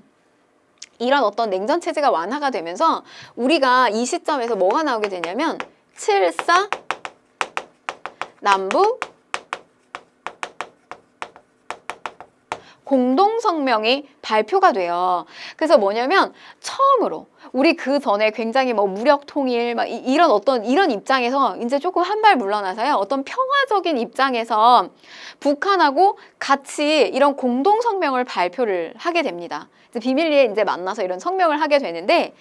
이런 어떤 냉전 체제가 완화가 되면서 우리가 이 시점에서 뭐가 나오게 되냐면 7.4 남북 공동성명이 발표가 돼요. 그래서 뭐냐면 처음으로 우리 그 전에 굉장히 뭐 무력 통일 막 이런 입장에서 이제 조금 한 발 물러나서요. 어떤 평화적인 입장에서 북한하고 같이 이런 공동성명을 발표를 하게 됩니다. 비밀리에 이제 만나서 이런 성명을 하게 되는데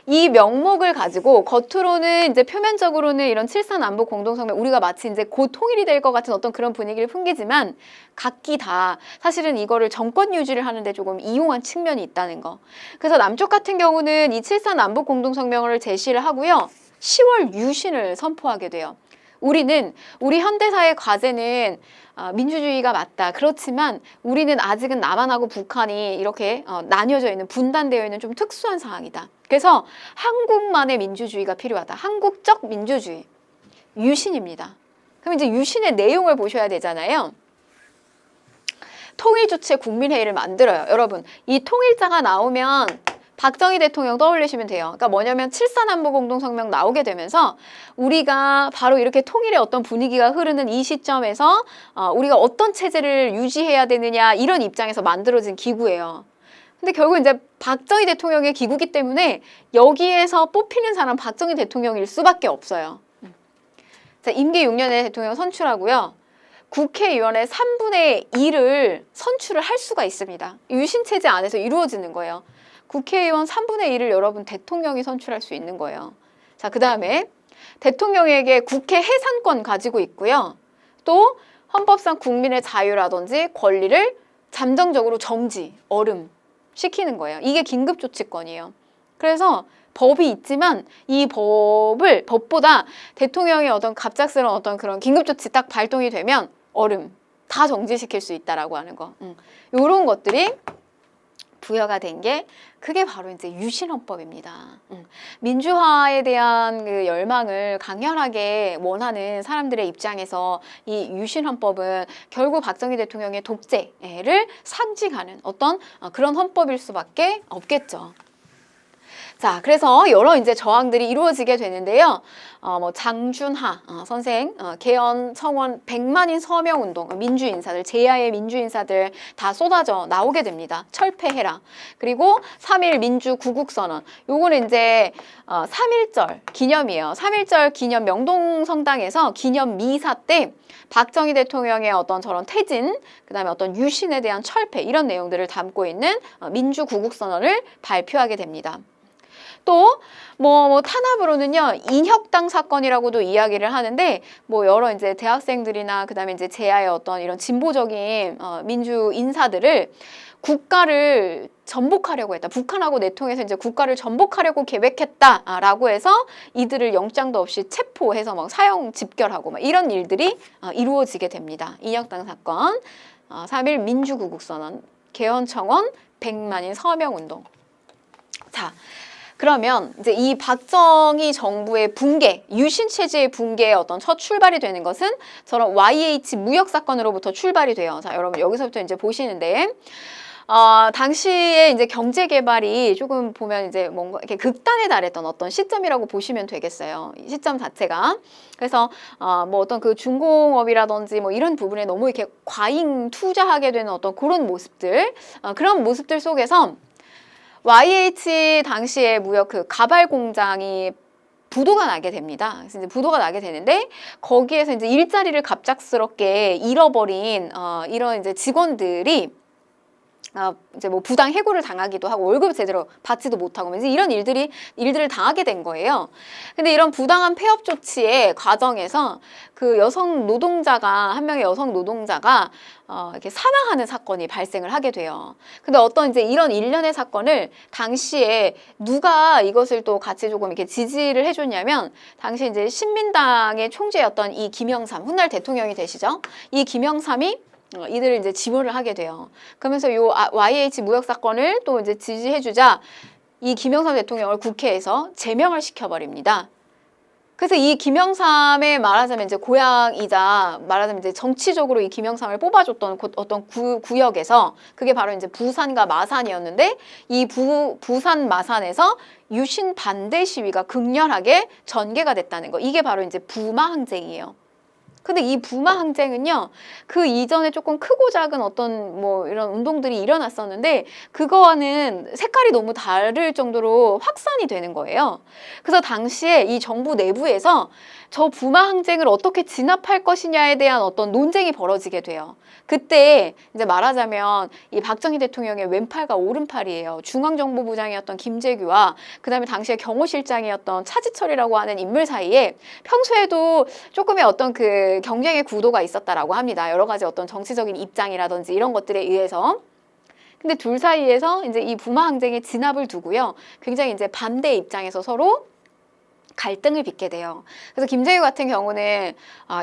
이 명목을 가지고 겉으로는 이제 표면적으로는 이런 7.4 남북 공동성명 우리가 마치 이제 곧 통일이 될 것 같은 어떤 그런 분위기를 풍기지만 각기 다 사실은 이거를 정권 유지를 하는데 조금 이용한 측면이 있다는 거. 그래서 남쪽 같은 경우는 이 7.4 남북 공동성명을 제시를 하고요. 10월 유신을 선포하게 돼요. 우리 현대사의 과제는 민주주의가 맞다. 그렇지만 우리는 아직은 남한하고 북한이 이렇게 나뉘어져 있는 분단되어 있는 좀 특수한 상황이다. 그래서 한국만의 민주주의가 필요하다. 한국적 민주주의. 유신입니다. 그럼 이제 유신의 내용을 보셔야 되잖아요. 통일주체 국민회의를 만들어요. 여러분, 이 통일자가 나오면 박정희 대통령 떠올리시면 돼요. 그러니까 뭐냐면 7.4 남북공동성명 나오게 되면서 우리가 바로 이렇게 통일의 어떤 분위기가 흐르는 이 시점에서 우리가 어떤 체제를 유지해야 되느냐 이런 입장에서 만들어진 기구예요. 근데 결국 이제 박정희 대통령의 기구기 때문에 여기에서 뽑히는 사람 박정희 대통령일 수밖에 없어요. 자, 임기 6년에 대통령 선출하고요. 국회의원의 3분의 1을 선출을 할 수가 있습니다. 유신체제 안에서 이루어지는 거예요. 국회의원 3분의 1을 여러분 대통령이 선출할 수 있는 거예요. 자, 그 다음에 대통령에게 국회 해산권 가지고 있고요. 또 헌법상 국민의 자유라든지 권리를 잠정적으로 정지, 시키는 거예요. 이게 긴급조치권이에요. 그래서 법이 있지만 이 법보다 대통령의 어떤 갑작스러운 어떤 그런 긴급조치 딱 발동이 되면 다 정지시킬 수 있다라고 하는 거. 요런 것들이 부여가 된 게 그게 바로 이제 유신헌법입니다. 민주화에 대한 그 열망을 강렬하게 원하는 사람들의 입장에서 이 유신헌법은 결국 박정희 대통령의 독재를 상징하는 어떤 그런 헌법일 수밖에 없겠죠. 자, 그래서 여러 이제 저항들이 이루어지게 되는데요. 뭐 장준하 선생, 개헌 청원 100만인 서명 운동, 민주 인사들, 제야의 민주 인사들 다 쏟아져 나오게 됩니다. 철폐해라. 그리고 3.1 민주 구국 선언. 요거는 이제 3.1절 기념이에요. 3.1절 기념 명동성당에서 기념 미사 때 박정희 대통령의 어떤 저런 퇴진, 그다음에 어떤 유신에 대한 철폐 이런 내용들을 담고 있는 민주 구국 선언을 발표하게 됩니다. 또 탄압으로는요 인혁당 사건이라고도 이야기를 하는데 여러 이제 대학생들이나 그다음에 이제 제야의 어떤 이런 진보적인 민주 인사들을 국가를 전복하려고 했다. 북한하고 내통해서 이제 국가를 전복하려고 계획했다라고 해서 이들을 영장도 없이 체포해서 사형 집결하고 이런 일들이 이루어지게 됩니다. 인혁당 사건, 3.1 민주구국선언, 개헌청원, 100만인 서명운동. 자. 그러면 이제 이 박정희 정부의 붕괴, 유신 체제의 붕괴의 어떤 첫 출발이 되는 것은 저런 YH 무역 사건으로부터 출발이 돼요. 자, 여러분 여기서부터 이제 보시는데 당시에 이제 경제 개발이 조금 보면 이제 뭔가 이렇게 극단에 달했던 어떤 시점이라고 보시면 되겠어요. 이 시점 자체가. 그래서 어떤 그 중공업이라든지 이런 부분에 너무 이렇게 과잉 투자하게 되는 어떤 그런 모습들, 그런 모습들 속에서 YH 당시에 무역 그 가발 공장이 부도가 나게 됩니다. 그래서 이제 부도가 나게 되는데 거기에서 이제 일자리를 갑작스럽게 잃어버린 이런 이제 직원들이 이제 부당 해고를 당하기도 하고 월급을 제대로 받지도 못하고 이제 이런 일들을 당하게 된 거예요. 근데 이런 부당한 폐업 조치의 과정에서 그 한 명의 여성 노동자가 이렇게 사망하는 사건이 발생을 하게 돼요. 근데 어떤 이제 이런 일련의 사건을 당시에 누가 이것을 또 같이 조금 이렇게 지지를 해줬냐면 당시 이제 신민당의 총재였던 이 김영삼, 훗날 대통령이 되시죠. 이 김영삼이 이들을 이제 지원을 하게 돼요. 그러면서 요 YH 무역 사건을 또 이제 지지해주자 이 김영삼 대통령을 국회에서 제명을 시켜버립니다. 그래서 이 김영삼의 말하자면 이제 고향이자 말하자면 이제 정치적으로 이 김영삼을 뽑아줬던 어떤 구역에서 그게 바로 이제 부산과 마산이었는데 이 부산 마산에서 유신 반대 시위가 극렬하게 전개가 됐다는 거. 이게 바로 이제 부마 항쟁이에요. 근데 이 부마 항쟁은요, 그 이전에 조금 크고 작은 어떤 뭐 이런 운동들이 일어났었는데, 그거와는 색깔이 너무 다를 정도로 확산이 되는 거예요. 그래서 당시에 이 정부 내부에서 저 부마 항쟁을 어떻게 진압할 것이냐에 대한 어떤 논쟁이 벌어지게 돼요. 그때 이제 말하자면 이 박정희 대통령의 왼팔과 오른팔이에요. 중앙정보부장이었던 김재규와 그다음에 당시에 경호실장이었던 차지철이라고 하는 인물 사이에 평소에도 조금의 어떤 그 경쟁의 구도가 있었다라고 합니다. 여러 가지 어떤 정치적인 입장이라든지 이런 것들에 의해서. 근데 둘 사이에서 이제 이 부마 항쟁의 진압을 두고요, 굉장히 이제 반대 입장에서 서로 갈등을 빚게 돼요. 그래서 김재규 같은 경우는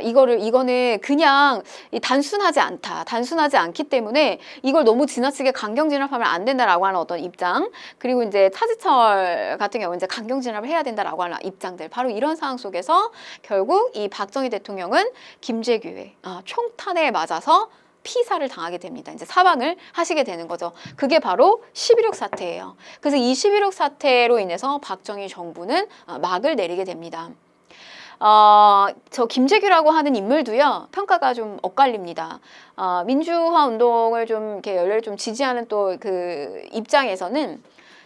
이거는 그냥 단순하지 않다. 단순하지 않기 때문에 이걸 너무 지나치게 강경 진압하면 안 된다라고 하는 어떤 입장. 그리고 이제 차지철 같은 경우는 이제 강경 진압을 해야 된다라고 하는 입장들. 바로 이런 상황 속에서 결국 이 박정희 대통령은 김재규의 총탄에 맞아서 피살을 당하게 됩니다. 이제 사망을 하시게 되는 거죠. 그게 바로 11.6 사태예요. 그래서 이 11.6 사태로 인해서 박정희 정부는 막을 내리게 됩니다. 저 김재규라고 하는 인물도요, 평가가 좀 엇갈립니다. 민주화 운동을 좀 이렇게 열렬히 좀 지지하는 또 그 입장에서는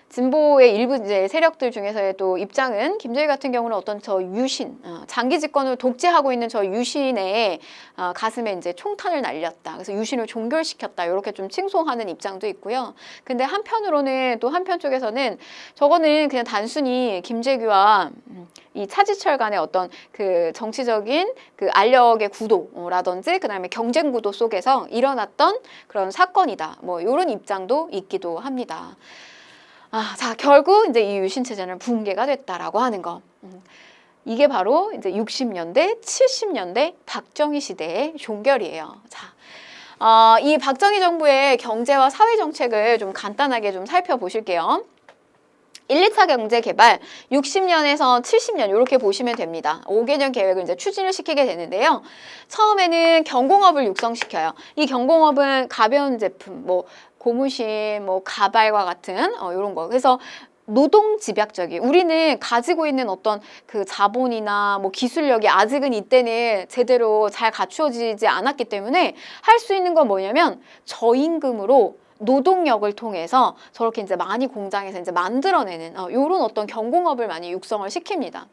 진보의 일부 이제 세력들 중에서의 또 입장은 김재규 같은 경우는 어떤 저 유신, 장기 집권을 독재하고 있는 저 유신의 가슴에 이제 총탄을 날렸다. 그래서 유신을 종결시켰다. 이렇게 좀 칭송하는 입장도 있고요. 근데 한편으로는 또 한편 쪽에서는 저거는 그냥 단순히 김재규와 이 차지철 간의 어떤 그 정치적인 그 알력의 구도라든지 그다음에 경쟁 구도 속에서 일어났던 그런 사건이다. 뭐 이런 입장도 있기도 합니다. 자, 결국 이제 이 유신 체제는 붕괴가 됐다라고 하는 거. 이게 바로 이제 60년대, 70년대 박정희 시대의 종결이에요. 자, 이 박정희 정부의 경제와 사회 정책을 좀 간단하게 좀 살펴보실게요. 1, 2차 경제 개발 60년에서 70년 이렇게 보시면 됩니다. 5개년 계획을 이제 추진을 시키게 되는데요. 처음에는 경공업을 육성시켜요. 이 경공업은 가벼운 제품, 뭐 고무신, 뭐 가발과 같은 이런 거. 그래서 노동 집약적이 우리는 가지고 있는 어떤 그 자본이나 뭐 기술력이 아직은 이때는 제대로 잘 갖추어지지 않았기 때문에 할 수 있는 건 뭐냐면 저임금으로 노동력을 통해서 저렇게 이제 많이 공장에서 이제 만들어내는 요런 어떤 경공업을 많이 육성을 시킵니다.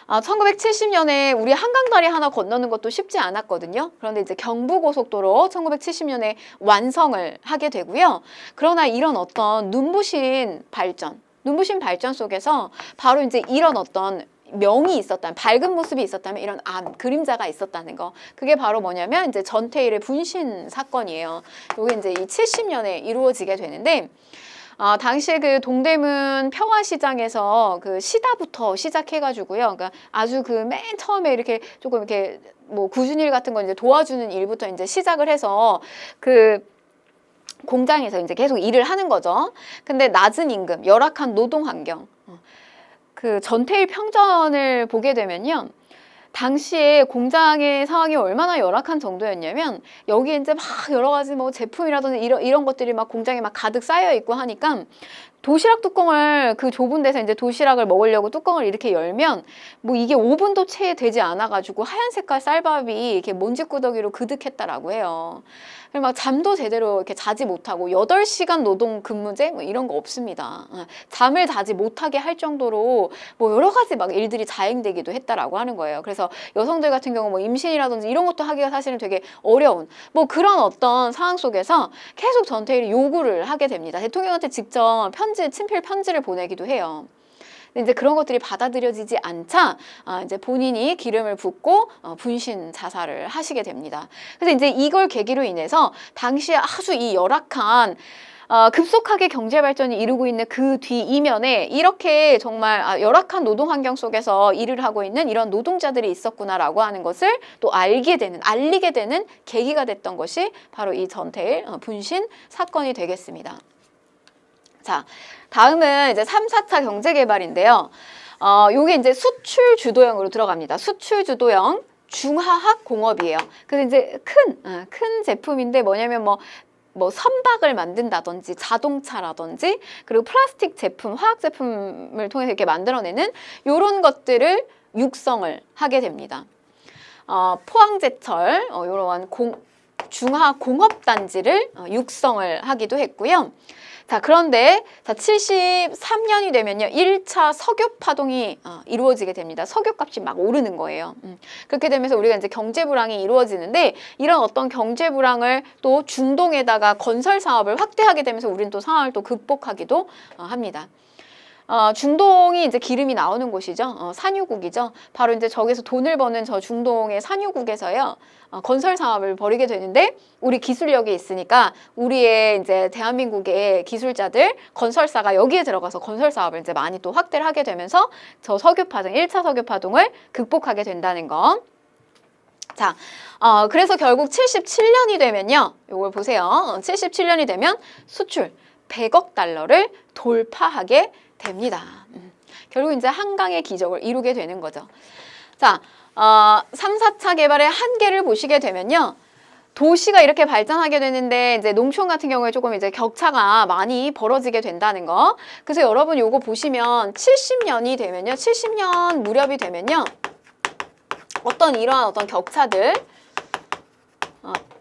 1970년에 우리 한강다리 하나 건너는 것도 쉽지 않았거든요. 그런데 이제 경부고속도로 1970년에 완성을 하게 되고요. 그러나 이런 어떤 눈부신 발전 속에서 바로 이제 이런 어떤 명이 있었다면, 밝은 모습이 있었다면 이런 그림자가 있었다는 거. 그게 바로 뭐냐면 이제 전태일의 분신 사건이에요. 이게 이제 이 70년에 이루어지게 되는데, 당시에 그 동대문 평화시장에서 그 시다부터 시작해가지고요. 그러니까 아주 그 맨 처음에 이렇게 조금 이렇게 뭐 굳은 일 같은 거 이제 도와주는 일부터 이제 시작을 해서 그 공장에서 이제 계속 일을 하는 거죠. 근데 낮은 임금, 열악한 노동 환경, 그 전태일 평전을 보게 되면요. 당시에 공장의 상황이 얼마나 열악한 정도였냐면 여기에 이제 막 여러 가지 뭐 제품이라든지 이런 것들이 막 공장에 막 가득 쌓여 있고 하니까 도시락 뚜껑을 그 좁은 데서 이제 도시락을 먹으려고 뚜껑을 이렇게 열면 뭐 이게 5분도 채 되지 않아 가지고 하얀 색깔 쌀밥이 이렇게 먼지구더기로 그득했다라고 해요. 그리고 막 잠도 제대로 이렇게 자지 못하고 8시간 노동 근무제 뭐 이런 거 없습니다. 잠을 자지 못하게 할 정도로 뭐 여러 가지 막 일들이 자행되기도 했다라고 하는 거예요. 그래서 여성들 같은 경우 뭐 임신이라든지 이런 것도 하기가 사실은 되게 어려운 뭐 그런 어떤 상황 속에서 계속 전태일이 요구를 하게 됩니다. 대통령한테 직접 친필 편지를 보내기도 해요. 근데 이제 그런 것들이 받아들여지지 않자 이제 본인이 기름을 붓고 분신 자살을 하시게 됩니다. 그래서 이제 이걸 계기로 인해서 당시에 아주 이 열악한 급속하게 경제 발전이 이루고 있는 그 뒤 이면에 이렇게 정말 열악한 노동 환경 속에서 일을 하고 있는 이런 노동자들이 있었구나라고 하는 것을 또 알리게 되는 계기가 됐던 것이 바로 이 전태일 분신 사건이 되겠습니다. 자, 다음은 이제 3, 4차 경제개발인데요. 요게 이제 수출 주도형으로 들어갑니다. 수출 주도형 중화학 공업이에요. 그래서 이제 큰 제품인데 뭐냐면 뭐 선박을 만든다든지 자동차라든지 그리고 플라스틱 제품, 화학 제품을 통해서 이렇게 만들어내는 요런 것들을 육성을 하게 됩니다. 포항제철 이러한 중화공업단지를 육성을 하기도 했고요. 자, 그런데 73년이 되면요. 1차 석유 파동이 이루어지게 됩니다. 석유값이 막 오르는 거예요. 그렇게 되면서 우리가 이제 경제 불황이 이루어지는데 이런 어떤 경제 불황을 또 중동에다가 건설 사업을 확대하게 되면서 우리는 또 상황을 또 극복하기도 합니다. 중동이 이제 기름이 나오는 곳이죠. 산유국이죠. 바로 이제 저기서 돈을 버는 저 중동의 산유국에서요. 건설 사업을 벌이게 되는데 우리 기술력이 있으니까 우리의 이제 대한민국의 기술자들, 건설사가 여기에 들어가서 건설 사업을 이제 많이 또 확대를 하게 되면서 저 석유 파동, 1차 석유 파동을 극복하게 된다는 거. 자, 그래서 결국 77년이 되면요. 이걸 보세요. 77년이 되면 수출 100억 달러를 돌파하게 됩니다. 결국 이제 한강의 기적을 이루게 되는 거죠. 자, 3, 4차 개발의 한계를 보시게 되면요. 도시가 이렇게 발전하게 되는데 이제 농촌 같은 경우에 조금 이제 격차가 많이 벌어지게 된다는 거. 그래서 여러분 요거 보시면 70년이 되면요. 70년 무렵이 되면요. 이러한 어떤 격차들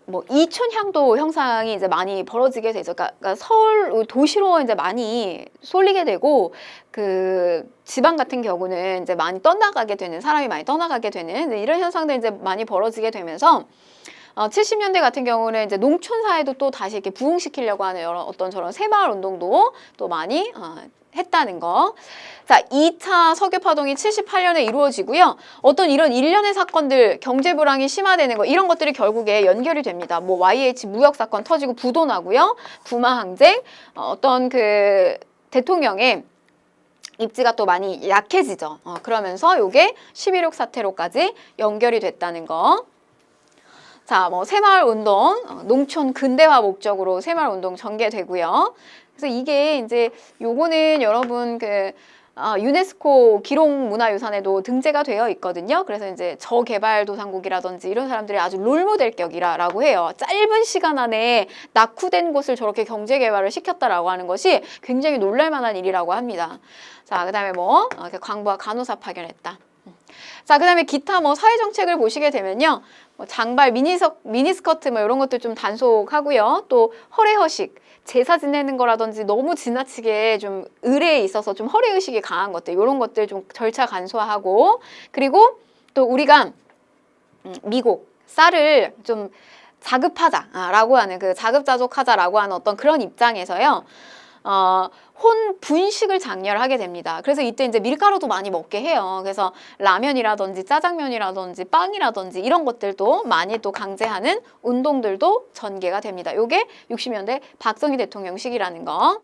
뭐 이촌향도 형상이 이제 많이 벌어지게 되죠. 그러니까 서울 도시로 이제 많이 쏠리게 되고 그 지방 같은 경우는 이제 많이 떠나가게 되는 사람이 많이 떠나가게 되는 이런 현상들이 이제 많이 벌어지게 되면서 70년대 같은 경우는 이제 농촌 사회도 또 다시 이렇게 부흥시키려고 하는 여러 어떤 저런 새마을 운동도 또 많이 했다는 거. 자, 2차 석유 파동이 78년에 이루어지고요. 어떤 이런 일련의 사건들, 경제 불황이 심화되는 거 이런 것들이 결국에 연결이 됩니다. 뭐 YH 무역 사건 터지고 부도 나고요. 부마 항쟁, 어떤 그 대통령의 입지가 또 많이 약해지죠. 그러면서 요게 11.6 사태로까지 연결이 됐다는 거. 자, 뭐 새마을 운동, 농촌 근대화 목적으로 새마을 운동 전개되고요. 그래서 이게 이제 요거는 여러분 그 유네스코 기록문화유산에도 등재가 되어 있거든요. 그래서 이제 저개발도상국이라든지 이런 사람들이 아주 롤모델격이라고 해요. 짧은 시간 안에 낙후된 곳을 저렇게 경제개발을 시켰다라고 하는 것이 굉장히 놀랄만한 일이라고 합니다. 자, 그다음에 뭐 광부와 간호사 파견했다. 자, 그다음에 기타 뭐 사회정책을 보시게 되면요. 뭐 장발, 미니스커트 뭐 이런 것들 좀 단속하고요. 또 허례허식, 제사 지내는 거라든지 너무 지나치게 좀 의례에 있어서 좀 허례의식이 강한 것들 이런 것들 좀 절차 간소화하고 그리고 또 우리가 미국, 쌀을 좀 자급하자라고 하는 그 자급자족하자라고 하는 어떤 그런 입장에서요. 혼 분식을 장려하게 됩니다. 그래서 이때 이제 밀가루도 많이 먹게 해요. 그래서 라면이라든지 짜장면이라든지 빵이라든지 이런 것들도 많이 또 강제하는 운동들도 전개가 됩니다. 요게 60년대 박정희 대통령 시기라는 거.